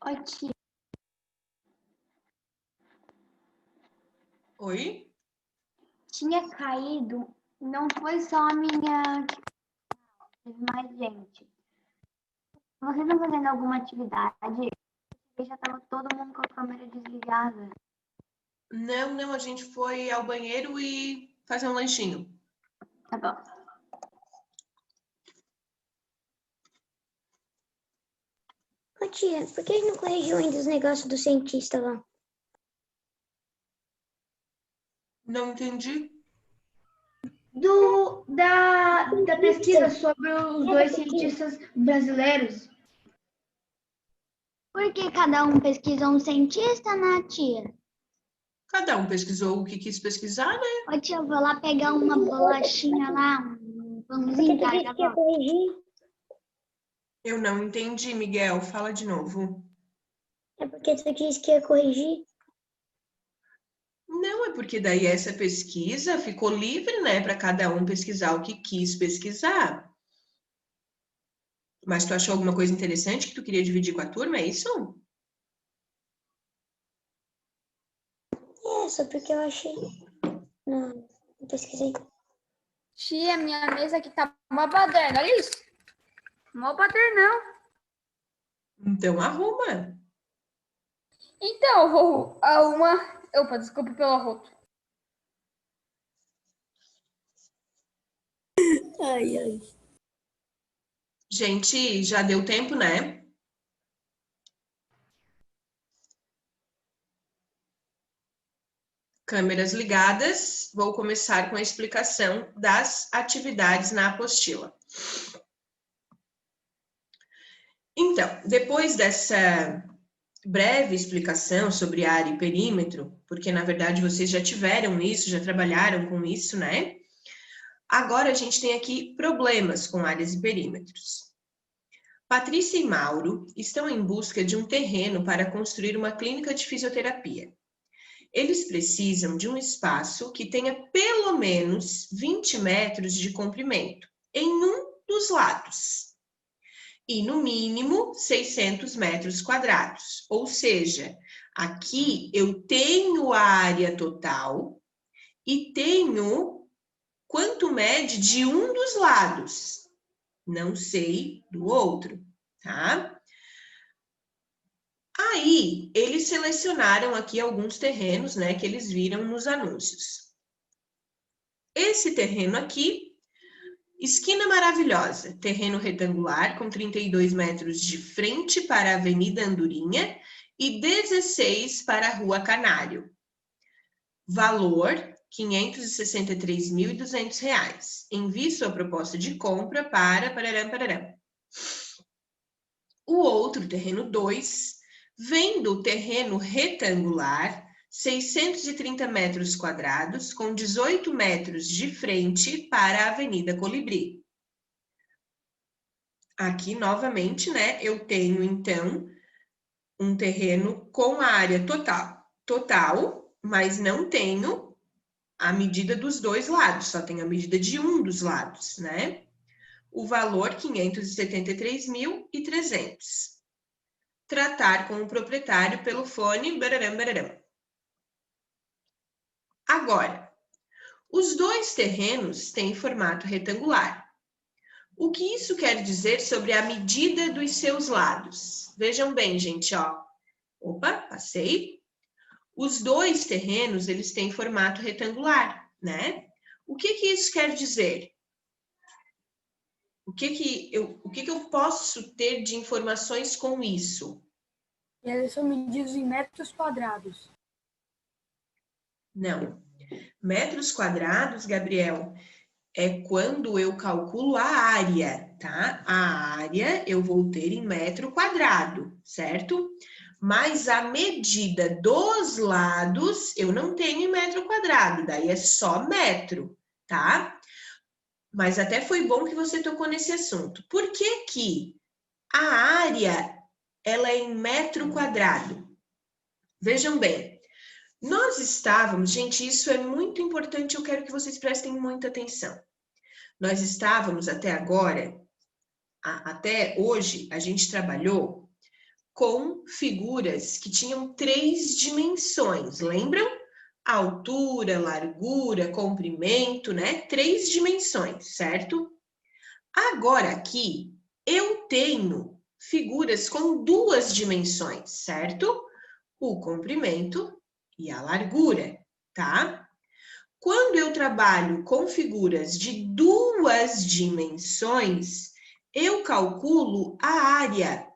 Oi, tia. Oi? Tinha caído, não foi só a minha, teve mais gente. Vocês estão fazendo alguma atividade? Já estava todo mundo com a câmera desligada. Não, a gente foi ao banheiro e fazer um lanchinho. Tá bom. Ô tia, por que ele não corrigiu ainda os negócios do cientista lá? Não entendi. Da pesquisa sobre os dois cientistas brasileiros. Por que cada um pesquisa um cientista, né, tia? Cada um pesquisou o que quis pesquisar, né? Ô, tia, eu vou lá pegar uma bolachinha lá, um pãozinho, tá? Já volto. corrigir? Eu não entendi, Miguel. Fala de novo. É porque tu disse que ia corrigir? Não, é claro, porque daí essa pesquisa ficou livre, né, para cada um pesquisar o que quis pesquisar. Mas tu achou alguma coisa interessante que tu queria dividir com a turma, é isso? É, só porque eu achei. Não pesquisei. Tia, minha mesa aqui tá uma baderna, olha isso. Mó badernão. Então arruma. Então, Opa, desculpa pelo arroto. Ai, ai. Gente, já deu tempo, né? Câmeras ligadas, vou começar com a explicação das atividades na apostila. Então, depois dessa breve explicação sobre área e perímetro, porque na verdade vocês já tiveram isso, já trabalharam com isso, né? Agora a gente tem aqui problemas com áreas e perímetros. Patrícia e Mauro estão em busca de um terreno para construir uma clínica de fisioterapia. Eles precisam de um espaço que tenha pelo menos 20 metros de comprimento em um dos lados e no mínimo 600 metros quadrados. Ou seja, aqui eu tenho a área total e tenho quanto mede de um dos lados. Não sei do outro, tá? Aí, eles selecionaram aqui alguns terrenos, né, que eles viram nos anúncios. Esse terreno aqui, esquina maravilhosa, terreno retangular com 32 metros de frente para a Avenida Andorinha e 16 para a Rua Canário. Valor, R$ 563.200. Envie sua proposta de compra para... O outro, terreno 2, vem do terreno retangular, 630 metros quadrados, com 18 metros de frente para a Avenida Colibri. Aqui, novamente, né, eu tenho, então, um terreno com a área total, mas não tenho a medida dos dois lados, só tenho a medida de um dos lados, né? O valor, R$ 573.300. Tratar com o proprietário pelo fone, bararam. Agora, os dois terrenos têm formato retangular. O que isso quer dizer sobre a medida dos seus lados? Vejam bem, gente, ó. Opa, passei. Os dois terrenos, eles têm formato retangular, né? O que isso quer dizer? O que eu posso ter de informações com isso? Eles são medidos em metros quadrados. Não. Metros quadrados, Gabriel, é quando eu calculo a área, tá? A área eu vou ter em metro quadrado, certo? Mas a medida dos lados eu não tenho em metro quadrado, daí é só metro, tá? Mas até foi bom que você tocou nesse assunto. Por que que a área, ela é em metro quadrado? Vejam bem, nós estávamos... Gente, isso é muito importante, eu quero que vocês prestem muita atenção. Nós estávamos até agora, até hoje, a gente trabalhou com figuras que tinham 3 dimensões, lembram? Altura, largura, comprimento, né? 3 dimensões, certo? Agora aqui, eu tenho figuras com 2 dimensões, certo? O comprimento e a largura, tá? Quando eu trabalho com figuras de 2 dimensões, eu calculo a área,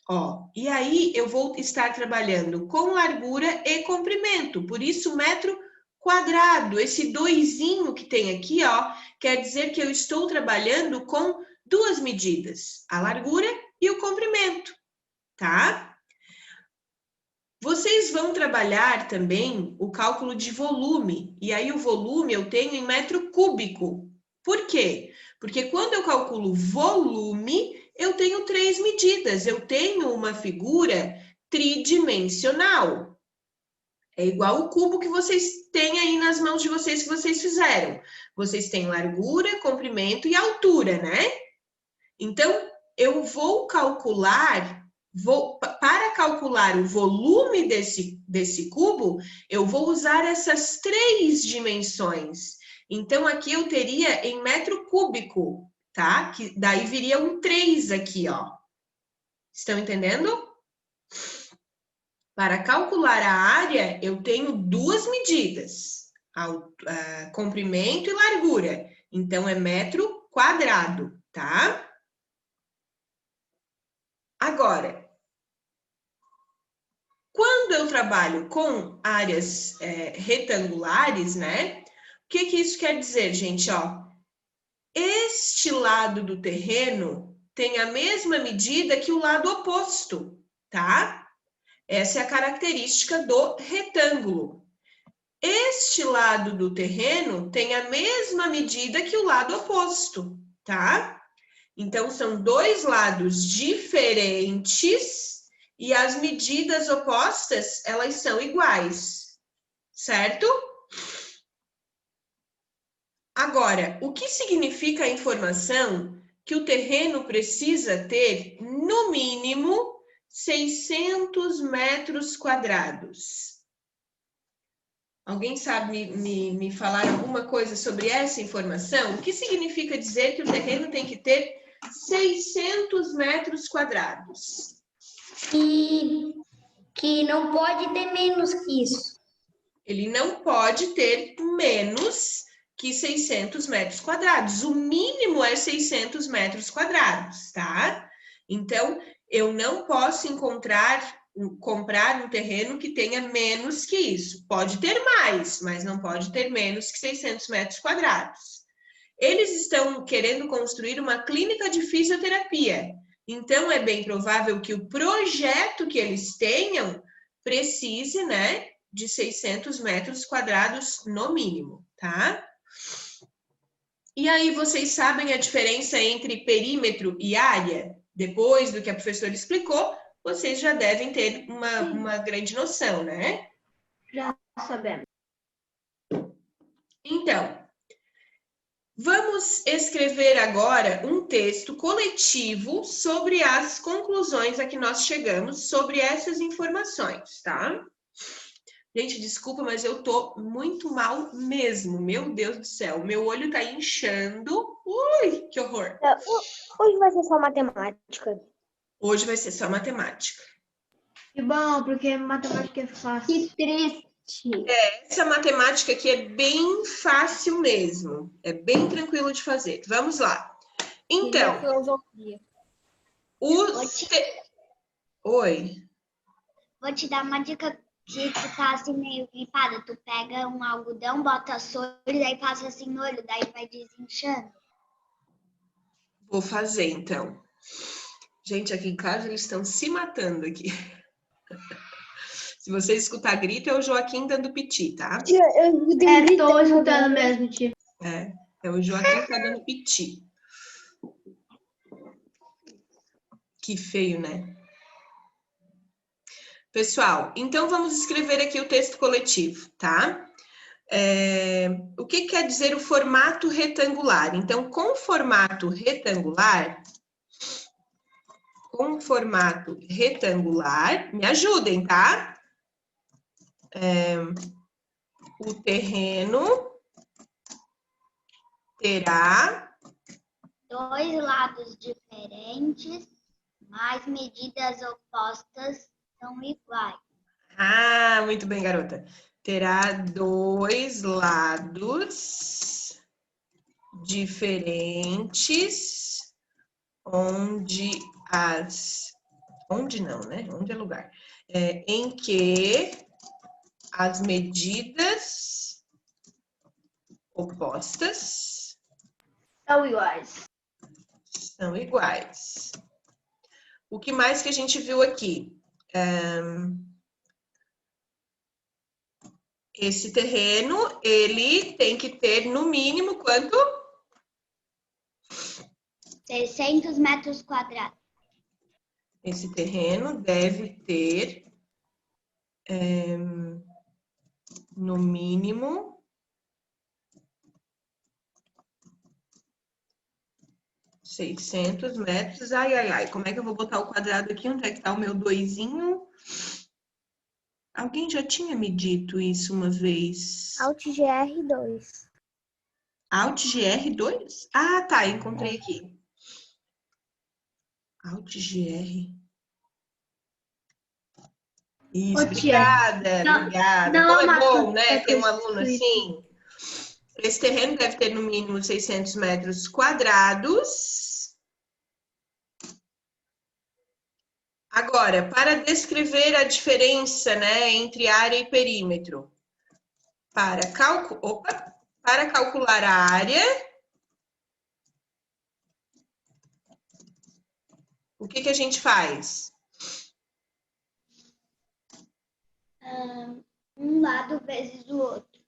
ó. E aí, eu vou estar trabalhando com largura e comprimento, por isso metro quadrado. Esse 2zinho que tem aqui, ó, quer dizer que eu estou trabalhando com 2 medidas, a largura e o comprimento, tá? Vocês vão trabalhar também o cálculo de volume, e aí o volume eu tenho em metro cúbico. Por quê? Porque quando eu calculo volume, eu tenho 3 medidas, eu tenho uma figura tridimensional. É igual o cubo que vocês têm aí nas mãos de vocês que vocês fizeram. Vocês têm largura, comprimento e altura, né? Então, eu vou calcular, para calcular o volume desse cubo, eu vou usar essas 3 dimensões. Então, aqui eu teria em metro cúbico, tá? Que daí viria um 3 aqui, ó. Estão entendendo? Para calcular a área, eu tenho 2 medidas, comprimento e largura. Então, é metro quadrado, tá? Agora, quando eu trabalho com áreas retangulares, né? O que isso quer dizer, gente? Ó, este lado do terreno tem a mesma medida que o lado oposto, tá? Essa é a característica do retângulo. Este lado do terreno tem a mesma medida que o lado oposto, tá? Então, são 2 lados diferentes e as medidas opostas, elas são iguais, certo? Agora, o que significa a informação que o terreno precisa ter, no mínimo, 600 metros quadrados? Alguém sabe me falar alguma coisa sobre essa informação? O que significa dizer que o terreno tem que ter 600 metros quadrados? Que não pode ter menos que isso. Ele não pode ter menos que 600 metros quadrados. O mínimo é 600 metros quadrados, tá? Então, eu não posso comprar um terreno que tenha menos que isso. Pode ter mais, mas não pode ter menos que 600 metros quadrados. Eles estão querendo construir uma clínica de fisioterapia. Então, é bem provável que o projeto que eles tenham precise, né, de 600 metros quadrados no mínimo, tá? E aí, vocês sabem a diferença entre perímetro e área? Depois do que a professora explicou, vocês já devem ter uma grande noção, né? Já sabemos. Então, vamos escrever agora um texto coletivo sobre as conclusões a que nós chegamos sobre essas informações, tá? Gente, desculpa, mas eu tô muito mal mesmo. Meu Deus do céu, meu olho tá inchando. Ui, que horror. Hoje vai ser só matemática. Hoje vai ser só matemática. Que bom, porque matemática é fácil. Que triste. Essa matemática aqui é bem fácil mesmo. É bem tranquilo de fazer. Vamos lá. Então, Filosofia. Oi. Vou te dar uma dica que tu tá assim meio gripada. Tu pega um algodão, bota soro e daí passa assim no olho, daí vai desinchando. Vou fazer, então. Gente, aqui em casa eles estão se matando aqui. Se vocês escutar grito, é o Joaquim dando piti, tá? Tia, eu Tô escutando mesmo, tia. É o Joaquim que tá dando piti. Que feio, né? Pessoal, então vamos escrever aqui o texto coletivo, tá? O que quer dizer o formato retangular? Então, com formato retangular, me ajudem, tá? O terreno terá 2 lados diferentes, mas medidas opostas são iguais. Ah, muito bem, garota. Terá 2 lados diferentes, onde não, né? Onde é lugar? Em que as medidas opostas São iguais. O que mais que a gente viu aqui? Esse terreno, ele tem que ter no mínimo quanto? 600 metros quadrados. Esse terreno deve ter no mínimo 600 metros. Ai, ai, ai, como é que eu vou botar o quadrado aqui? Onde é que tá o meu 2zinho? Alguém já tinha me dito isso uma vez. Alt GR2. Alt GR2? Ah, tá, encontrei aqui. Alt GR. Isso, Ô, tia, obrigada, não- obrigada. não Como é matou bom, né, ter um essa aluno escrita. assim. Esse terreno deve ter no mínimo 600 metros quadrados. Agora, para descrever a diferença, né, entre área e perímetro, para calcular a área, o que a gente faz? Um lado vezes o outro.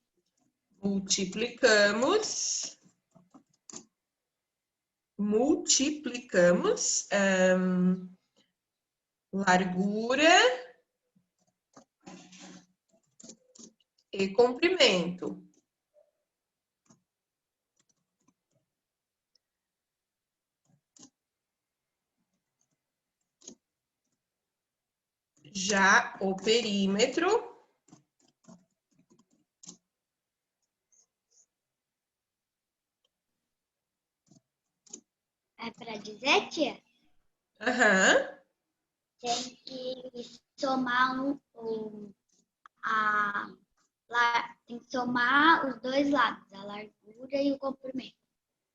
Multiplicamos largura e comprimento. Já o perímetro É para dizer, tia? Tem que somar tem que somar os dois lados, a largura e o comprimento.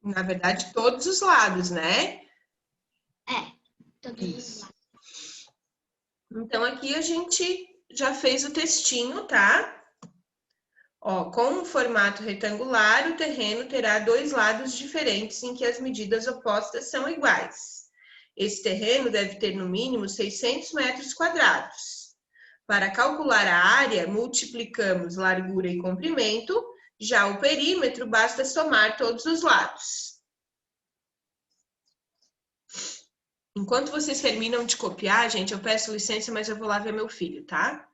Na verdade, todos os lados, né? Todos os Isso. lados. Então, aqui a gente já fez o textinho, tá? Ó, com um formato retangular, o terreno terá dois lados diferentes em que as medidas opostas são iguais. Esse terreno deve ter no mínimo 600 metros quadrados. Para calcular a área, multiplicamos largura e comprimento, já o perímetro basta somar todos os lados. Enquanto vocês terminam de copiar, gente, eu peço licença, mas eu vou lá ver meu filho, tá?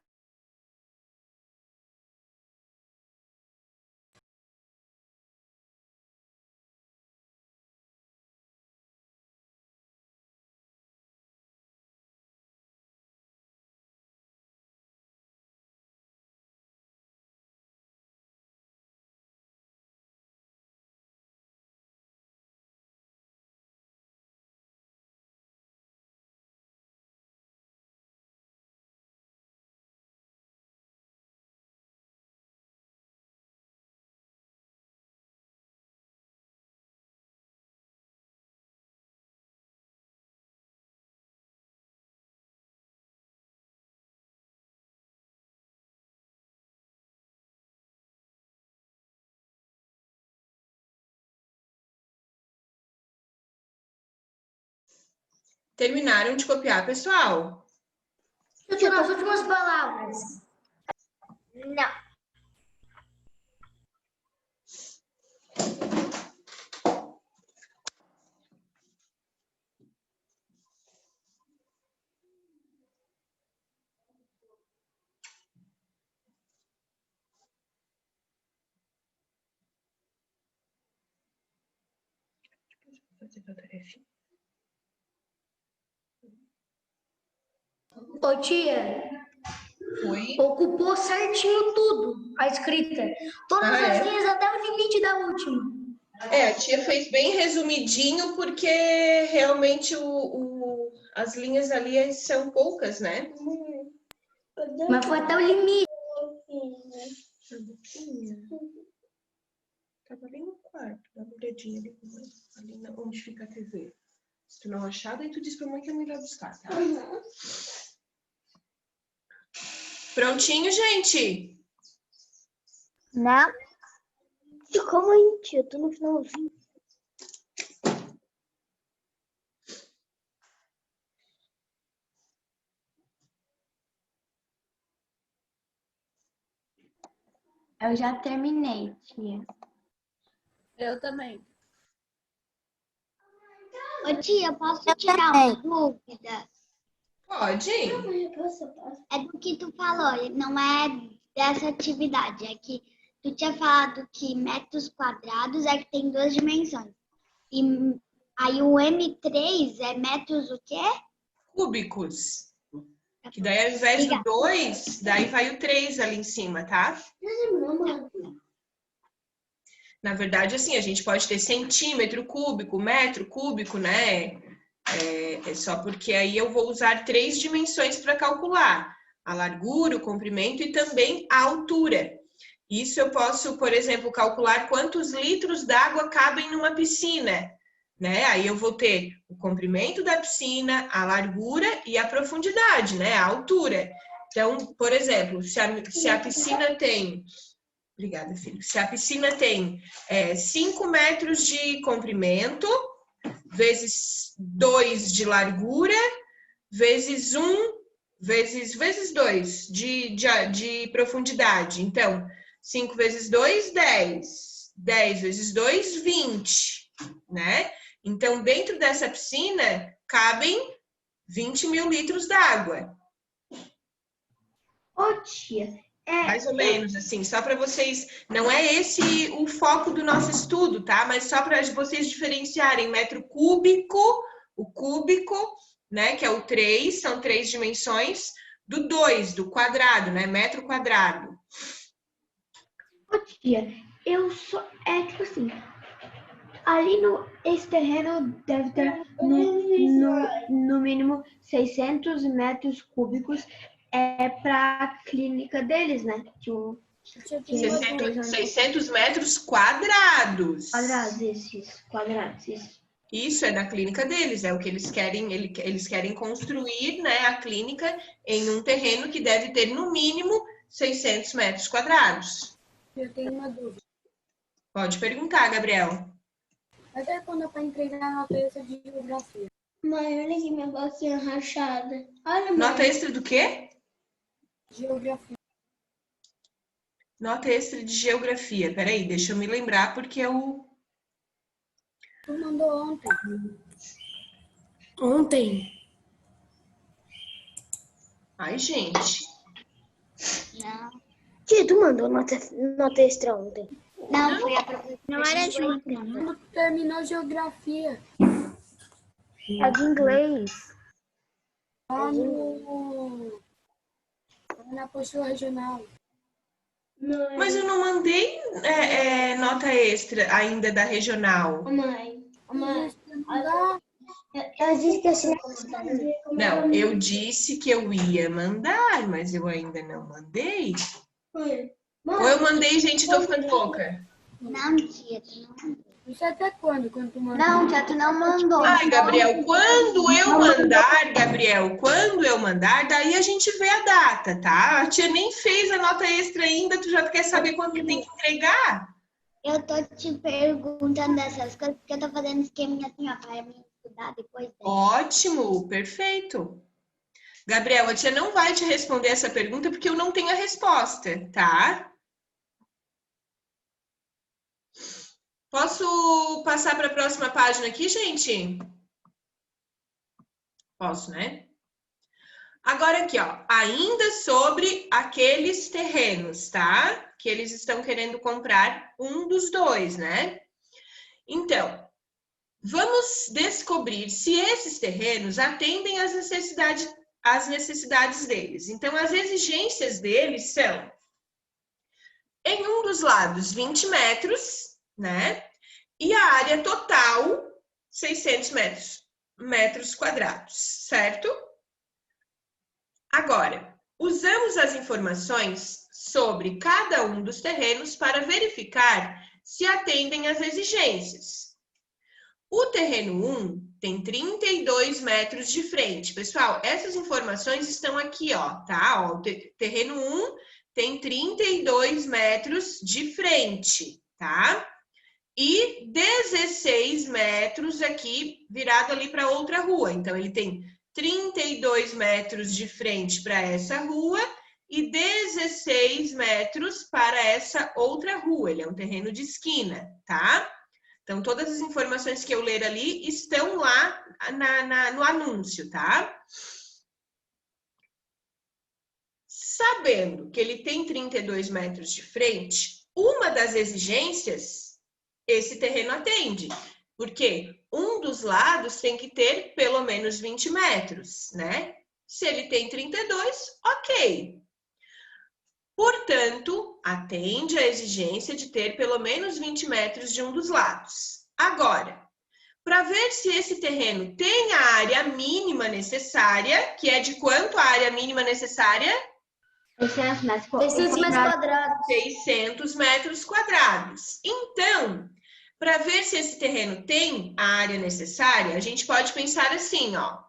Terminaram de copiar, pessoal? Eu tô nas últimas palavras. Não. Ô, tia, Foi. ocupou certinho tudo, a escrita. Todas Ah, as é? linhas até o limite da última. A tia fez bem resumidinho, porque realmente as linhas ali são poucas, né? Mas foi até o limite. Tava ali no quarto, dá uma olhadinha ali onde fica a TV. Se tu não achar, daí tu diz pra mãe que é melhor buscar, tá? Prontinho, gente? Não. Calma aí, tia, eu tô no finalzinho. Eu já terminei, tia. Eu também. Ô, tia, posso tirar uma dúvida? Pode. É do que tu falou, não é dessa atividade. É que tu tinha falado que metros quadrados é que tem 2 dimensões. E aí o M3 é metros o quê? Cúbicos. Que daí, ao invés do 2, daí vai o 3 ali em cima, tá? Na verdade, assim, a gente pode ter centímetro cúbico, metro cúbico, né? É só porque aí eu vou usar 3 dimensões para calcular. A largura, o comprimento e também a altura. Isso eu posso, por exemplo, calcular quantos litros d'água cabem numa piscina, né? Aí eu vou ter o comprimento da piscina, a largura e a profundidade, né? A altura. Então, por exemplo, se a piscina tem... Obrigada, filho. Se a piscina tem 5 metros de comprimento, vezes 2 de largura, vezes 1, vezes 2 de profundidade. Então, 5 vezes 2, 10. 10 vezes 2, 20, né? Então, dentro dessa piscina, cabem 20 mil litros d'água. Ô, tia, Mais ou menos, assim, só para vocês... Não é esse o foco do nosso estudo, tá? Mas só para vocês diferenciarem metro cúbico, o cúbico, né? Que é o 3, são 3 dimensões, do 2, do quadrado, né? Metro quadrado. ô, tia, tipo assim, ali esse terreno deve ter no mínimo 600 metros cúbicos para a clínica deles, né? 600 metros quadrados. Quadrados, isso. Isso é da clínica deles, é o que eles querem, eles querem construir, né, a clínica em um terreno que deve ter no mínimo 600 metros quadrados. Eu tenho uma dúvida. Pode perguntar, Gabriel. Mas é quando eu entrei na nota extra de geografia. Mãe, olha aqui minha boquinha rachada. Olha, mãe. Nota extra do quê? Geografia. Nota extra de geografia. Peraí, deixa eu me lembrar porque eu... Tu mandou ontem. Ontem. Ai, gente. Não. Tia, tu mandou nota extra ontem. Não, foi a professora. Não era junto. Quando tu terminou geografia. É de inglês. Lá na apostila regional. Mas eu não mandei nota extra ainda da regional. Mãe. Eu disse que assim. Não, eu disse que eu ia mandar, mas eu ainda não mandei. Ou eu mandei, gente, tô ficando louca. Não, tia, tu não mandou. Isso até quando? Quando tu mandou? Não, tia, tu não mandou. Ai, Gabriel, quando eu mandar, daí a gente vê a data, tá? A tia nem fez a nota extra ainda, tu já quer saber quando tem que entregar? Eu tô te perguntando essas coisas porque eu tô fazendo esqueminha assim, ó, para mim estudar depois. Ótimo, perfeito. Gabriel, a tia não vai te responder essa pergunta porque eu não tenho a resposta, tá? Posso passar para a próxima página aqui, gente? Posso, né? Agora aqui, ó, ainda sobre aqueles terrenos, tá? Que eles estão querendo comprar um dos dois, né? Então, vamos descobrir se esses terrenos atendem às necessidades deles. Então, as exigências deles são, em um dos lados, 20 metros, né? E a área total, 600 metros quadrados, certo? Agora, usamos as informações sobre cada um dos terrenos para verificar se atendem às exigências. O terreno 1 tem 32 metros de frente. Pessoal, essas informações estão aqui, ó, tá? Ó, o terreno 1 tem 32 metros de frente, tá? E 16 metros aqui, virado ali para outra rua. Então, ele tem 32 metros de frente para essa rua e 16 metros para essa outra rua. Ele é um terreno de esquina, tá? Então, todas as informações que eu ler ali estão lá no anúncio, tá? Sabendo que ele tem 32 metros de frente, uma das exigências esse terreno atende. Porque um dos lados tem que ter pelo menos 20 metros, né? Se ele tem 32, ok. Portanto, atende à exigência de ter pelo menos 20 metros de um dos lados. Agora, para ver se esse terreno tem a área mínima necessária, que é de quanto a área mínima necessária? 600 metros 600 metros quadrados. 600 metros quadrados. Então, para ver se esse terreno tem a área necessária, a gente pode pensar assim, ó.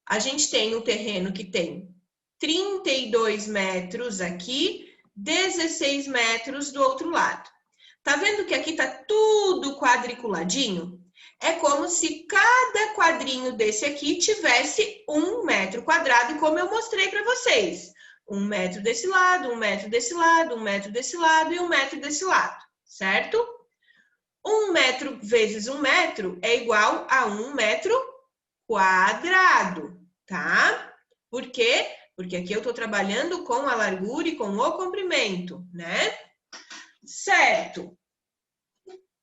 A gente tem um terreno que tem 32 metros aqui, 16 metros do outro lado. Tá vendo que aqui tá tudo quadriculadinho? É como se cada quadrinho desse aqui tivesse 1 metro quadrado, como eu mostrei para vocês. 1 metro desse lado, 1 metro desse lado, 1 metro desse lado e 1 metro desse lado, certo? 1 metro vezes 1 metro é igual a 1 metro quadrado, tá? Por quê? Porque aqui eu estou trabalhando com a largura e com o comprimento, né? Certo.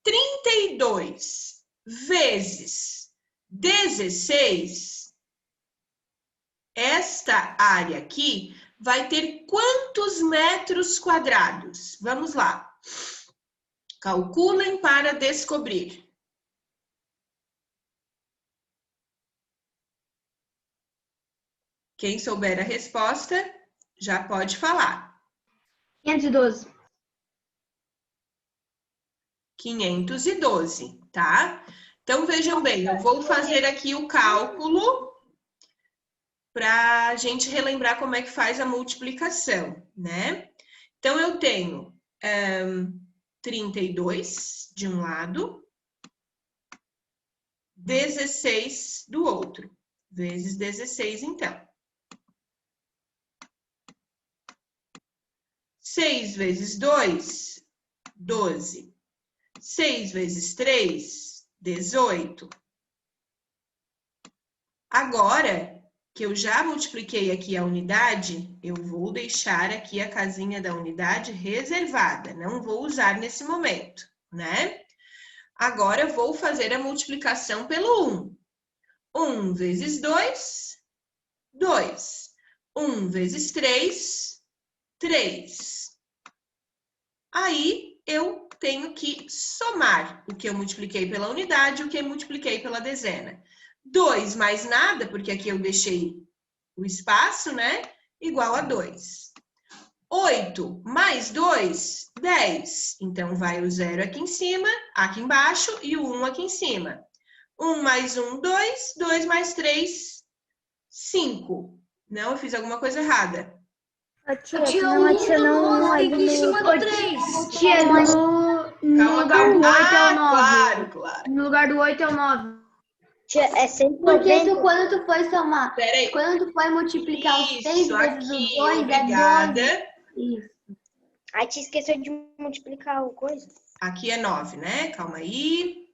32 vezes 16, esta área aqui vai ter quantos metros quadrados? Vamos lá. Calculem para descobrir. Quem souber a resposta, já pode falar. 512. 512, tá? Então, vejam bem, eu vou fazer aqui o cálculo para a gente relembrar como é que faz a multiplicação, né? Então, eu tenho 32 de um lado, 16 do outro, vezes 16, então. 6 vezes 2, 12. 6 vezes 3, 18. Agora que eu já multipliquei aqui a unidade, eu vou deixar aqui a casinha da unidade reservada. Não vou usar nesse momento, né? Agora eu vou fazer a multiplicação pelo 1. 1 vezes 2, 2. 1 vezes 3, 3. Aí, eu tenho que somar o que eu multipliquei pela unidade e o que eu multipliquei pela dezena. 2 mais nada, porque aqui eu deixei o espaço, né? Igual a 2. 8 mais 2, 10. Então, vai o 0 aqui em cima, aqui embaixo, e o 1 aqui em cima. 1 mais 1, 2. 2 mais 3, 5. Não, eu fiz alguma coisa errada. Tia, não adicionou um aí em cima do 3. Tia, no lugar do 8 é o 9. Claro. No lugar do 8 é o 9. Tia, é 190. Porque quando tu foi somar, Peraí. quando tu foi multiplicar os 6 vezes aqui, os 2, obrigada. é 12. Isso. Aí te esqueceu de multiplicar o coisa. Aqui é 9, né? Calma aí.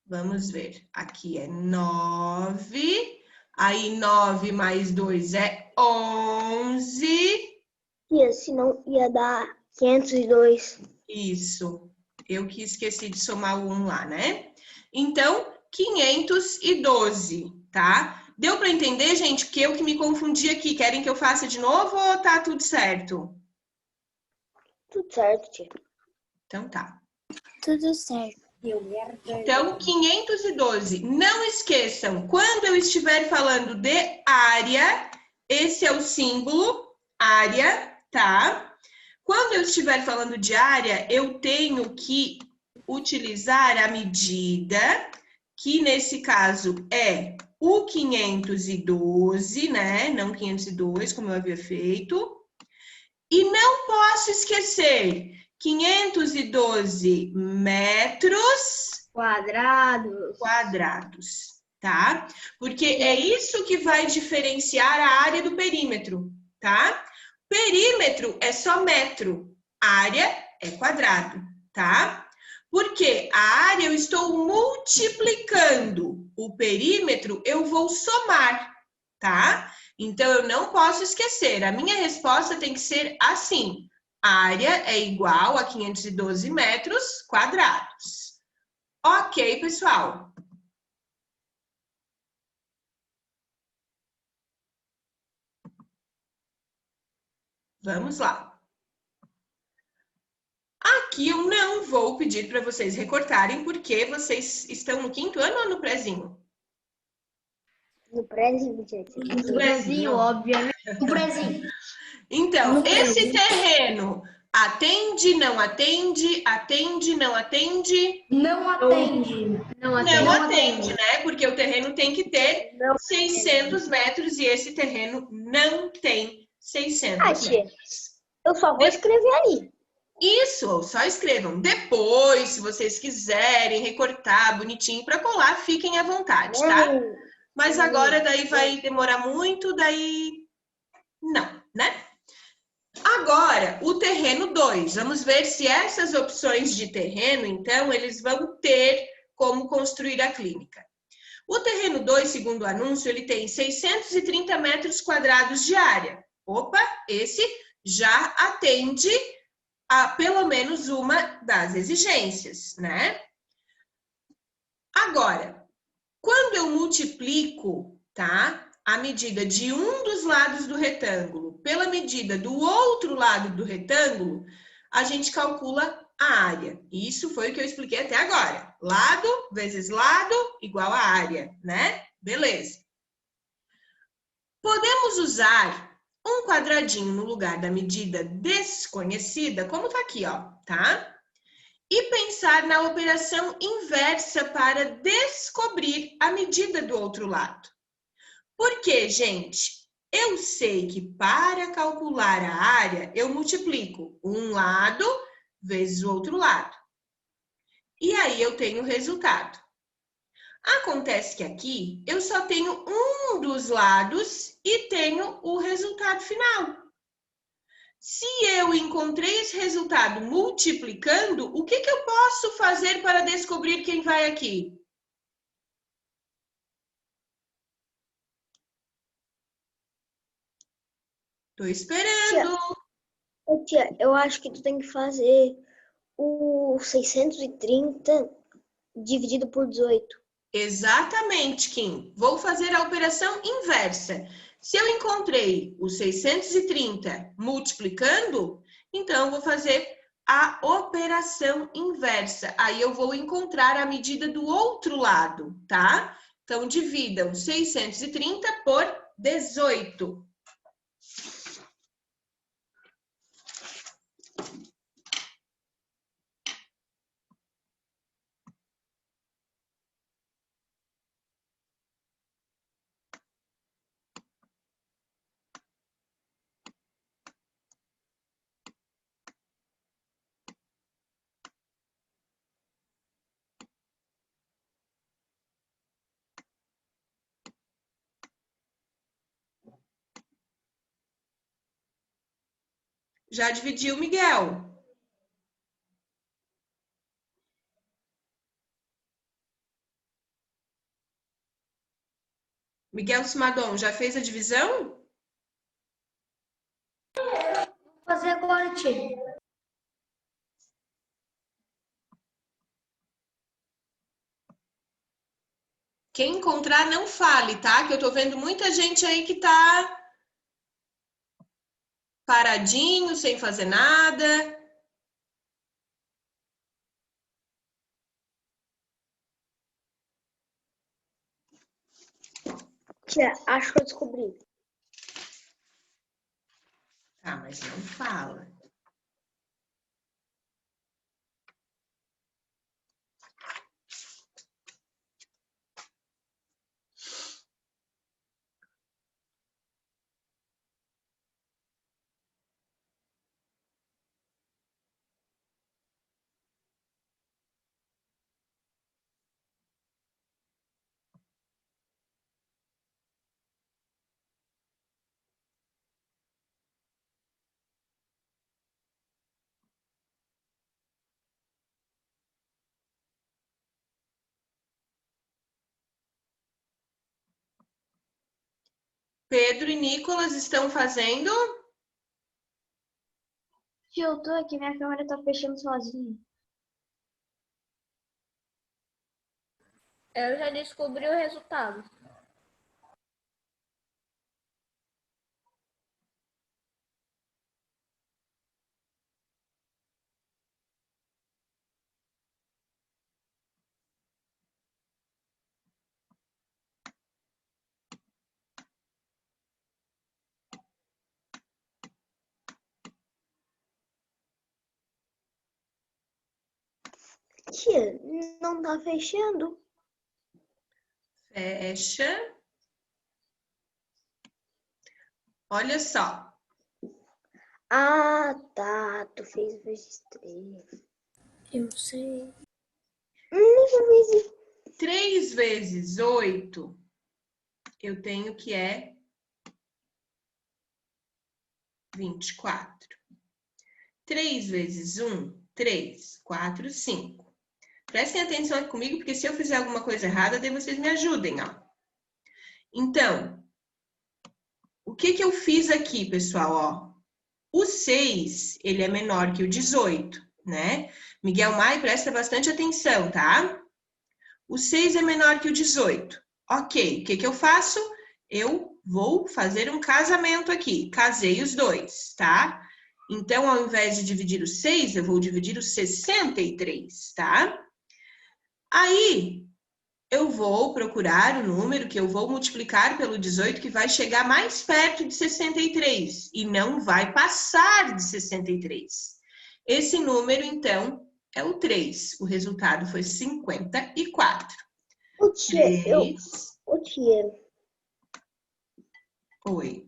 Vamos ver. Aqui é 9. Aí 9 mais 2 é 11. Tia, senão ia dar 502. Isso. Eu que esqueci de somar o 1 lá, né? Então, 512, tá? Deu para entender, gente, que eu que me confundi aqui. Querem que eu faça de novo ou tá tudo certo? Tudo certo, tia. Então tá. Tudo certo. Então, 512. Não esqueçam, quando eu estiver falando de área, esse é o símbolo, área, tá? Quando eu estiver falando de área, eu tenho que utilizar a medida, que nesse caso é o 512, né? Não 502, como eu havia feito. E não posso esquecer 512 metros quadrados, tá? Porque é isso que vai diferenciar a área do perímetro, tá? Perímetro é só metro, área é quadrado, tá? Porque a área eu estou multiplicando, o perímetro eu vou somar, tá? Então, eu não posso esquecer. A minha resposta tem que ser assim. A área é igual a 512 metros quadrados. Ok, pessoal. Vamos lá. Aqui eu não vou pedir para vocês recortarem, porque vocês estão no 5º ano ou no prézinho? No prézinho, gente. No prézinho, obviamente. No Brasil. Então, No esse prézinho. terreno atende, não atende, atende, não atende? Não atende. Não atende, né? Porque o terreno tem que ter Não. 600 metros e esse terreno não tem 600 tia, metros. eu só vou escrever ali. Isso, só escrevam. Depois, se vocês quiserem recortar bonitinho para colar, fiquem à vontade, tá? Mas agora daí vai demorar muito, daí não, né? Agora, o terreno 2. Vamos ver se essas opções de terreno, então, eles vão ter como construir a clínica. O terreno 2, segundo o anúncio, ele tem 630 metros quadrados de área. Opa, esse já atende a pelo menos uma das exigências, né? Agora, quando eu multiplico, tá, a medida de um dos lados do retângulo pela medida do outro lado do retângulo, a gente calcula a área. Isso foi o que eu expliquei até agora. Lado vezes lado igual a área, né? Beleza. Podemos usar um quadradinho no lugar da medida desconhecida, como tá aqui, ó, tá? E pensar na operação inversa para descobrir a medida do outro lado. Porque, gente, eu sei que para calcular a área, eu multiplico um lado vezes o outro lado. E aí eu tenho o resultado. Acontece que aqui eu só tenho um dos lados e tenho o resultado final. Se eu encontrei esse resultado multiplicando, o que eu posso fazer para descobrir quem vai aqui? Tô esperando. Tia, eu acho que tu tem que fazer o 630 dividido por 18. Exatamente, Kim. Vou fazer a operação inversa. Se eu encontrei o 630 multiplicando, então eu vou fazer a operação inversa. Aí eu vou encontrar a medida do outro lado, tá? Então, dividam 630 por 18. Já dividiu, Miguel? Miguel Simadon, já fez a divisão? Vou fazer agora, tia. Quem encontrar, não fale, tá? Que eu tô vendo muita gente aí que tá paradinho, sem fazer nada. Tia, acho que eu descobri. Tá, mas não fala. Pedro e Nicolas estão fazendo? Tia, eu tô aqui, minha câmera tá fechando sozinha. Eu já descobri o resultado. Tia, não tá fechando. Fecha. Olha só. Ah, tá. Tu fez vezes 3. Eu sei. Vezes 3 vezes 8, eu tenho que é 24. 3 vezes 1, 3. 4, 5. Prestem atenção aqui comigo, porque se eu fizer alguma coisa errada, daí vocês me ajudem, ó. Então, o que eu fiz aqui, pessoal, ó? O 6, ele é menor que o 18, né? Miguel Maia, presta bastante atenção, tá? O 6 é menor que o 18. Ok, o que eu faço? Eu vou fazer um casamento aqui. Casei os dois, tá? Então, ao invés de dividir o 6, eu vou dividir o 63, tá? Aí, eu vou procurar o número que eu vou multiplicar pelo 18, que vai chegar mais perto de 63 e não vai passar de 63. Esse número, então, é o 3. O resultado foi 54. Ô, tia, 3. Ô, tia, Oi.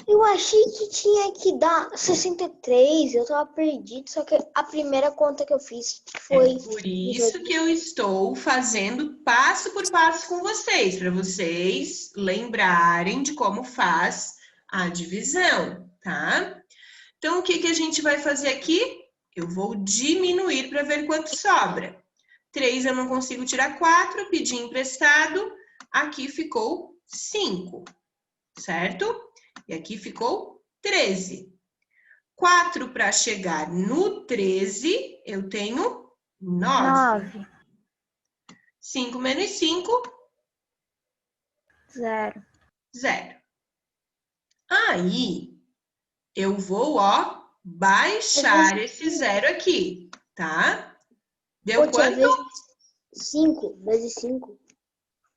eu achei que tinha que dar 63. Eu tava perdido, só que a primeira conta que eu fiz foi... É por isso que eu estou fazendo passo por passo com vocês, para vocês lembrarem de como faz a divisão, tá? Então, o que a gente vai fazer aqui? Eu vou diminuir para ver quanto sobra. 3 eu não consigo tirar 4, pedi emprestado, aqui ficou 5, certo? E aqui ficou 13. 4 para chegar no 13, eu tenho 9. 5 menos 5, 0. 0. Aí, eu vou, ó, baixar esse 0 aqui, tá? Deu quanto? 5 vezes 5.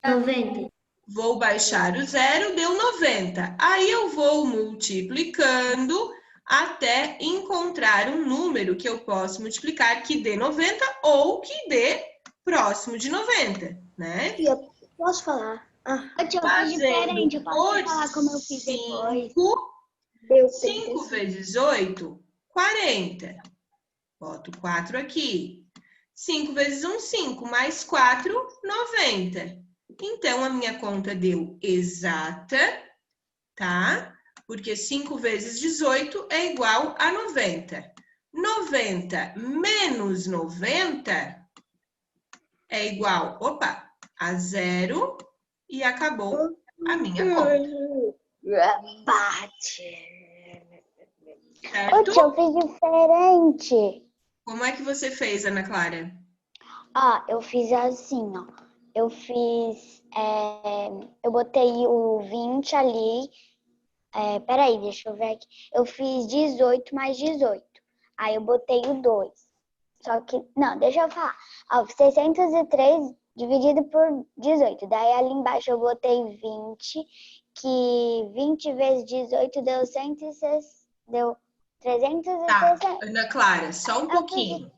90. Vou baixar o 0, deu 90. Aí eu vou multiplicando até encontrar um número que eu posso multiplicar que dê 90 ou que dê próximo de 90, né? Tia, posso falar? Ô, tia, eu fiz diferente. Eu posso falar como eu fiz depois. Deu 5 vezes 8, 40. Boto 4 aqui. 5 vezes 1, 5. Mais 4, 90. Então, a minha conta deu exata, tá? Porque 5 vezes 18 é igual a 90. 90 menos 90 é igual, a 0 e acabou a minha conta. Ô, tia, Certo? eu fiz diferente. Como é que você fez, Ana Clara? Eu fiz assim, ó. Eu fiz... eu botei o 20 ali. Peraí, deixa eu ver aqui. Eu fiz 18 mais 18. Aí eu botei o 2. Só que... Não, deixa eu falar. Ó, 603 dividido por 18. Daí ali embaixo eu botei 20. Que 20 vezes 18 deu 160... Deu 360... Tá, Ana Clara, só um pouquinho.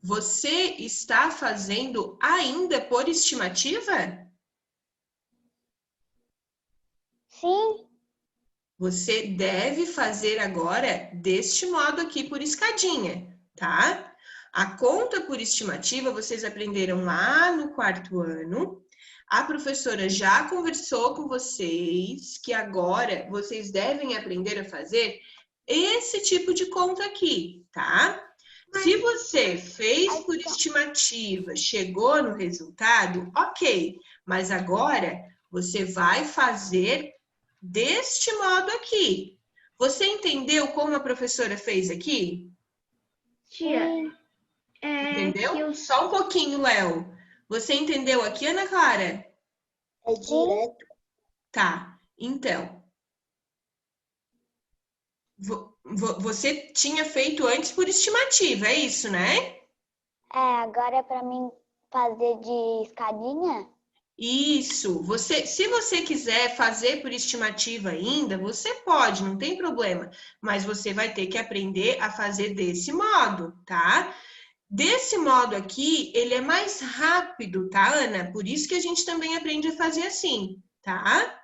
Você está fazendo ainda por estimativa? Sim. Você deve fazer agora deste modo aqui por escadinha, tá? A conta por estimativa vocês aprenderam lá no 4º ano. A professora já conversou com vocês que agora vocês devem aprender a fazer esse tipo de conta aqui, tá? Se você fez por estimativa, chegou no resultado, ok. Mas agora você vai fazer deste modo aqui. Você entendeu como a professora fez aqui? Tia, Entendeu? Só um pouquinho, Léo. Você entendeu aqui, Ana Clara? É direto. Tá, então. Você tinha feito antes por estimativa, é isso, né? Agora é para mim fazer de escadinha? Isso. Se você quiser fazer por estimativa ainda, você pode, não tem problema. Mas você vai ter que aprender a fazer desse modo, tá? Desse modo aqui, ele é mais rápido, tá, Ana? Por isso que a gente também aprende a fazer assim, tá?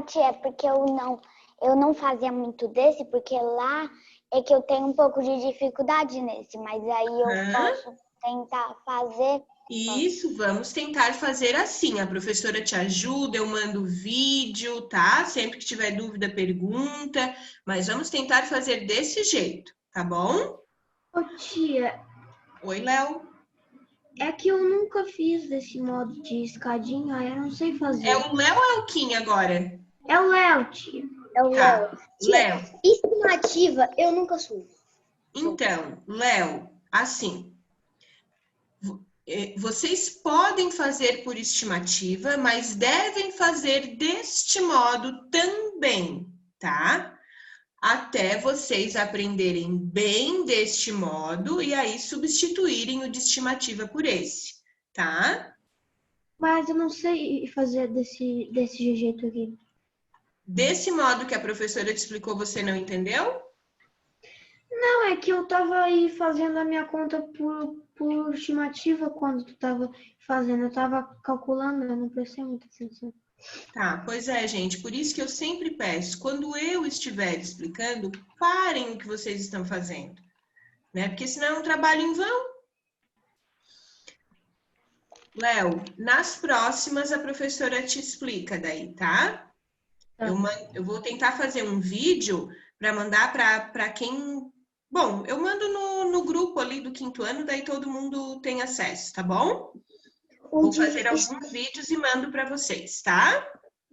Tia, porque eu não fazia muito desse, porque lá é que eu tenho um pouco de dificuldade nesse, mas aí eu posso tentar fazer. Isso, vamos tentar fazer assim. A professora te ajuda, eu mando vídeo, tá? Sempre que tiver dúvida, pergunta. Mas vamos tentar fazer desse jeito, tá bom? Ô tia, Oi, Léo. é que eu nunca fiz desse modo de escadinha, eu não sei fazer. É o Léo ou é o Kim agora? É o Léo, tia. É o Tá. Léo. Léo. Estimativa, eu nunca sou. Então, Léo, assim, vocês podem fazer por estimativa, mas devem fazer deste modo também, tá? Até vocês aprenderem bem deste modo e aí substituírem o de estimativa por esse, tá? Mas eu não sei fazer desse jeito aqui. Desse modo que a professora te explicou, você não entendeu? Não, é que eu tava aí fazendo a minha conta por estimativa quando tu tava fazendo. Eu tava calculando, eu não prestei muita atenção. Tá, pois é, gente, por isso que eu sempre peço, quando eu estiver explicando, parem o que vocês estão fazendo, né? Porque senão é um trabalho em vão. Léo, nas próximas a professora te explica daí, tá? Eu vou tentar fazer um vídeo para mandar para quem... Bom, eu mando no grupo ali do 5º ano, daí todo mundo tem acesso, tá bom? Vou fazer alguns vídeos e mando para vocês, tá?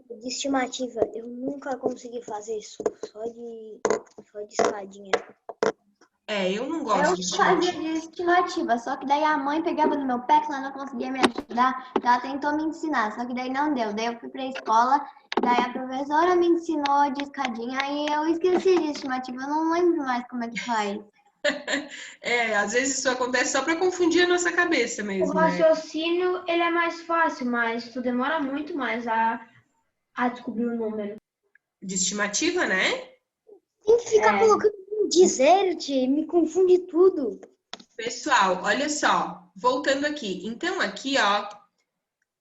De estimativa, eu nunca consegui fazer isso. Só de escadinha. Eu não gosto Eu de fazia estimativa. de estimativa, só que daí a mãe pegava no meu pé, que ela não conseguia me ajudar, ela tentou me ensinar, só que daí não deu. Daí eu fui pra escola, daí a professora me ensinou de escadinha, aí eu esqueci de estimativa, eu não lembro mais como é que faz. Às vezes isso acontece só para confundir a nossa cabeça O mesmo, né? raciocínio, ele é mais fácil, mas tu demora muito mais a descobrir o número. De estimativa, né? Tem que ficar colocando de zero, tia, me confunde tudo. Pessoal, olha só, voltando aqui. Então, aqui, ó,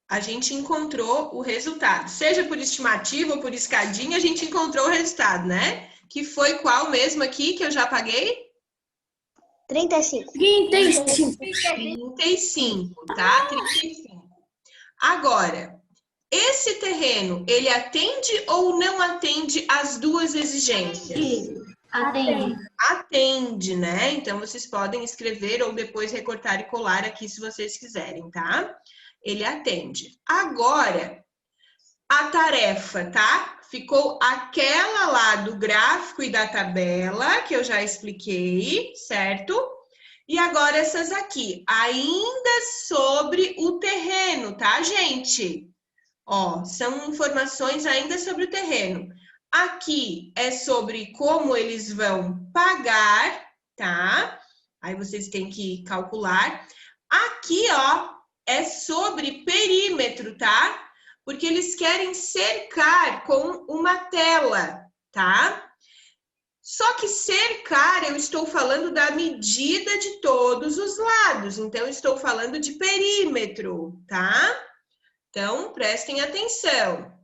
a gente encontrou o resultado. Seja por estimativa ou por escadinha, a gente encontrou o resultado, né? Que foi qual mesmo aqui que eu já paguei? 35. 35, tá? 35. Agora, esse terreno, ele atende ou não atende às duas exigências? Atende. Atende, né? Então, vocês podem escrever ou depois recortar e colar aqui se vocês quiserem, tá? Ele atende. Agora, a tarefa, tá? Ficou aquela lá do gráfico e da tabela, que eu já expliquei, certo? E agora essas aqui, ainda sobre o terreno, tá, gente? Ó, são informações ainda sobre o terreno. Aqui é sobre como eles vão pagar, tá? Aí vocês têm que calcular. Aqui, ó, é sobre perímetro, tá? Porque eles querem cercar com uma tela, tá? Só que cercar, eu estou falando da medida de todos os lados. Então, eu estou falando de perímetro, tá? Então, prestem atenção.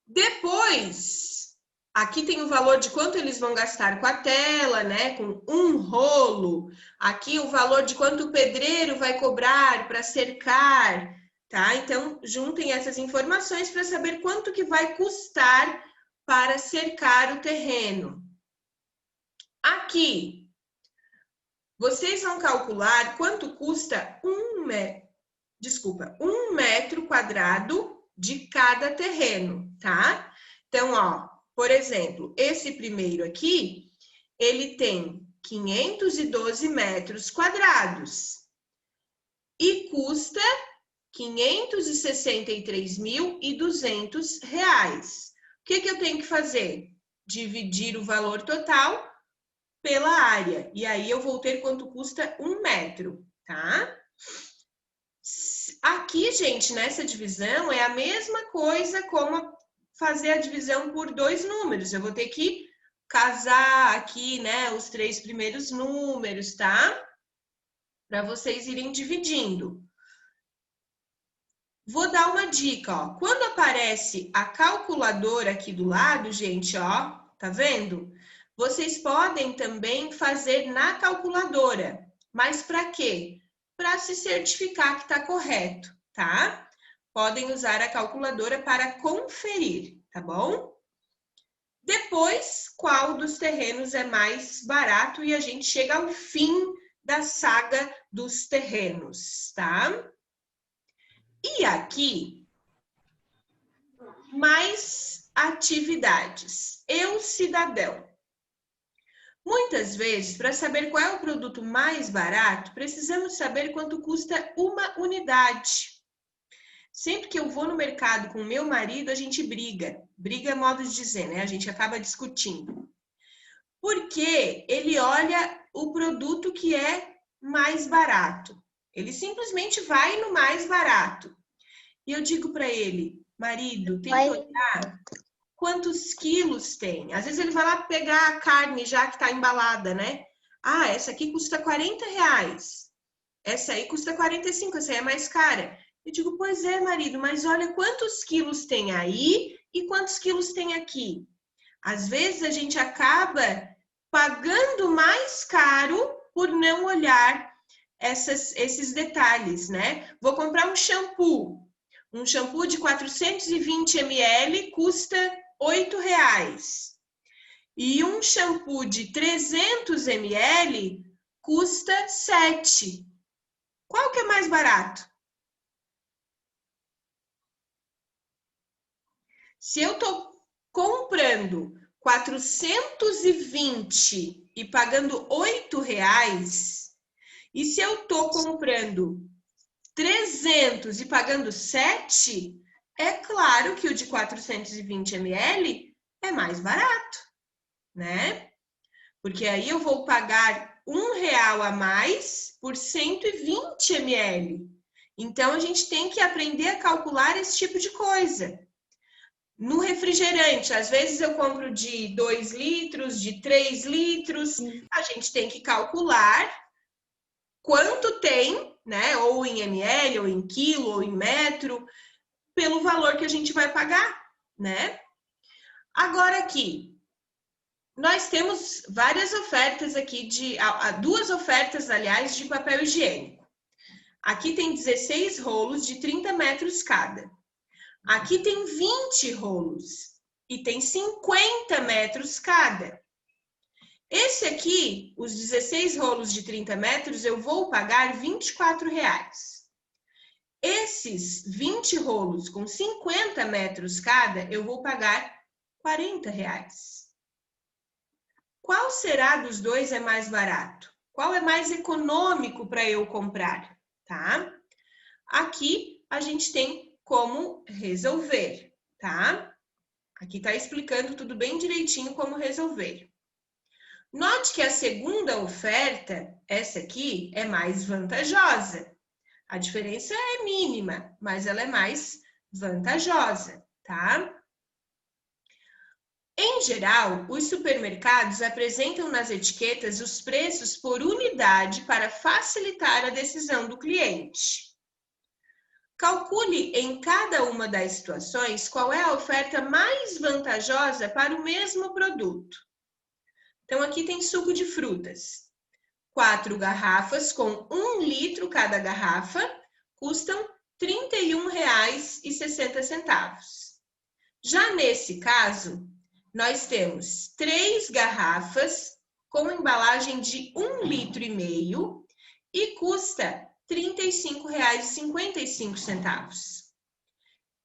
Depois, aqui tem o valor de quanto eles vão gastar com a tela, né? Com um rolo. Aqui o valor de quanto o pedreiro vai cobrar para cercar, tá? Então, juntem essas informações para saber quanto que vai custar para cercar o terreno. Aqui, vocês vão calcular quanto custa 1 metro quadrado de cada terreno, tá? Então, ó, por exemplo, esse primeiro aqui, ele tem 512 metros quadrados e custa R$ 563.200. O que eu tenho que fazer? Dividir o valor total pela área. E aí eu vou ter quanto custa 1 metro, tá? Aqui, gente, nessa divisão é a mesma coisa como fazer a divisão por 2 números. Eu vou ter que casar aqui, né, os 3 primeiros números, tá? Para vocês irem dividindo. Vou dar uma dica, ó. Quando aparece a calculadora aqui do lado, gente, ó, tá vendo? Vocês podem também fazer na calculadora. Mas para quê? Para se certificar que está correto, tá? Podem usar a calculadora para conferir, tá bom? Depois, qual dos terrenos é mais barato? E a gente chega ao fim da saga dos terrenos, tá? E aqui, mais atividades. Eu, cidadão. Muitas vezes, para saber qual é o produto mais barato, precisamos saber quanto custa uma unidade. Sempre que eu vou no mercado com o meu marido, a gente briga. Briga é modo de dizer, né? A gente acaba discutindo. Porque ele olha o produto que é mais barato. Ele simplesmente vai no mais barato. E eu digo para ele, marido, tem que olhar quantos quilos tem. Às vezes ele vai lá pegar a carne já que está embalada, né? Ah, essa aqui custa R$40. Essa aí custa 45, essa aí é mais cara. Eu digo, pois é, marido, mas olha quantos quilos tem aí e quantos quilos tem aqui. Às vezes a gente acaba pagando mais caro por não olhar esses detalhes, né? Vou comprar um shampoo. Um shampoo de 420 ml custa R$8. E um shampoo de 300 ml custa R$7. Qual que é mais barato? Se eu estou comprando 420 e pagando R$8, e se eu estou comprando 300 e pagando 7, é claro que o de 420 ml é mais barato, né? Porque aí eu vou pagar R$1 a mais por 120 ml. Então, a gente tem que aprender a calcular esse tipo de coisa. No refrigerante, às vezes eu compro de 2 litros, de 3 litros. A gente tem que calcular quanto tem, né? Ou em ml, ou em quilo, ou em metro, pelo valor que a gente vai pagar, né? Agora aqui, nós temos várias ofertas aqui, duas ofertas, aliás, de papel higiênico. Aqui tem 16 rolos de 30 metros cada. Aqui tem 20 rolos e tem 50 metros cada. Esse aqui, os 16 rolos de 30 metros, eu vou pagar R$24. Esses 20 rolos com 50 metros cada, eu vou pagar R$40. Qual será dos dois é mais barato? Qual é mais econômico para eu comprar, tá? Aqui a gente tem como resolver, tá? Aqui tá explicando tudo bem direitinho como resolver. Note que a segunda oferta, essa aqui, é mais vantajosa. A diferença é mínima, mas ela é mais vantajosa, tá? Em geral, os supermercados apresentam nas etiquetas os preços por unidade para facilitar a decisão do cliente. Calcule em cada uma das situações qual é a oferta mais vantajosa para o mesmo produto. Então, aqui tem suco de frutas. 4 garrafas com 1 litro cada garrafa custam R$ 31,60. Já nesse caso, nós temos 3 garrafas com embalagem de 1,5 litro e custa R$ 35,55.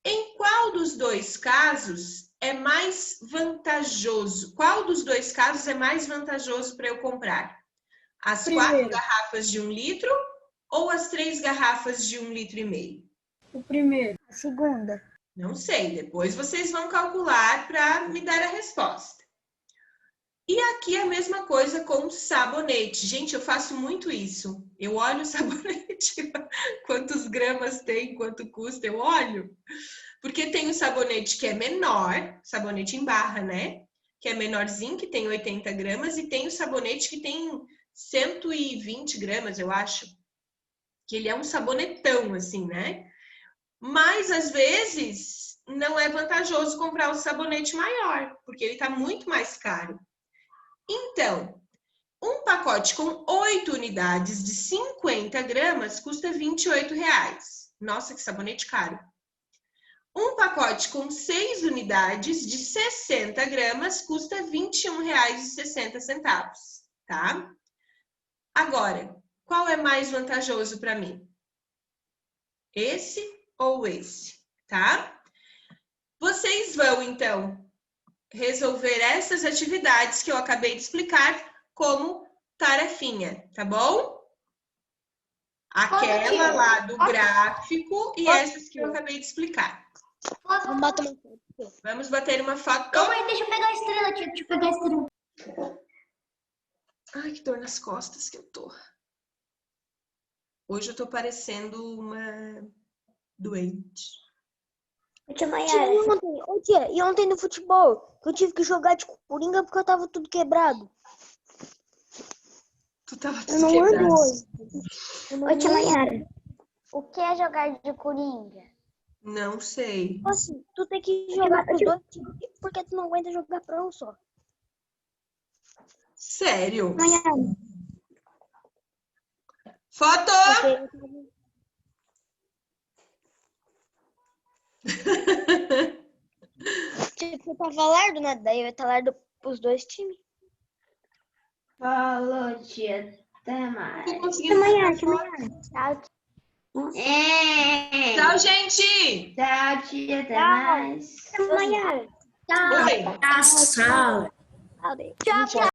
Em qual dos dois casos é mais vantajoso? Qual dos dois casos é mais vantajoso para eu comprar? As 4 garrafas de 1 litro ou as 3 garrafas de 1,5 litro? O primeiro. A segunda. Não sei, depois vocês vão calcular para me dar a resposta. E aqui a mesma coisa com sabonete. Gente, eu faço muito isso. Eu olho o sabonete, quantos gramas tem, quanto custa, eu olho. Porque tem o sabonete que é menor, sabonete em barra, né? Que é menorzinho, que tem 80 gramas, e tem o sabonete que tem 120 gramas, eu acho. Que ele é um sabonetão, assim, né? Mas, às vezes, não é vantajoso comprar o sabonete maior, porque ele tá muito mais caro. Então, um pacote com 8 unidades de 50 gramas custa R$ 28. Nossa, que sabonete caro. Um pacote com 6 unidades de 60 gramas custa R$ 21,60, tá? Agora, qual é mais vantajoso para mim? Esse ou esse, tá? Vocês vão, então, resolver essas atividades que eu acabei de explicar como tarefinha, tá bom? Aquela lá do gráfico e essas que eu acabei de explicar. Vamos bater uma foto. Vamos bater uma foto. Calma aí, deixa eu pegar a estrela, tia. Deixa eu pegar a estrela. Ai, que dor nas costas que eu tô. Hoje eu tô parecendo uma doente. Tia Maiara. E ontem no futebol, que eu tive que jogar de coringa porque eu tava tudo quebrado. Tu tava Eu tudo não quebrado. ando hoje. Ô, tia Maiara. O que é jogar de coringa? Não sei. Assim, tu tem que jogar pros dois times, porque tu não aguenta jogar pra um só. Sério? Maiara. Foto! Tipo, pra falar do nada, daí eu ia falar pros dois times. Falou, tia. Até mais. Tô conseguindo fazer foto. Tchau, Tchau, gente! Tchau, tia. Até mais. Maiara. Oi. A sala. Tchau, tchau.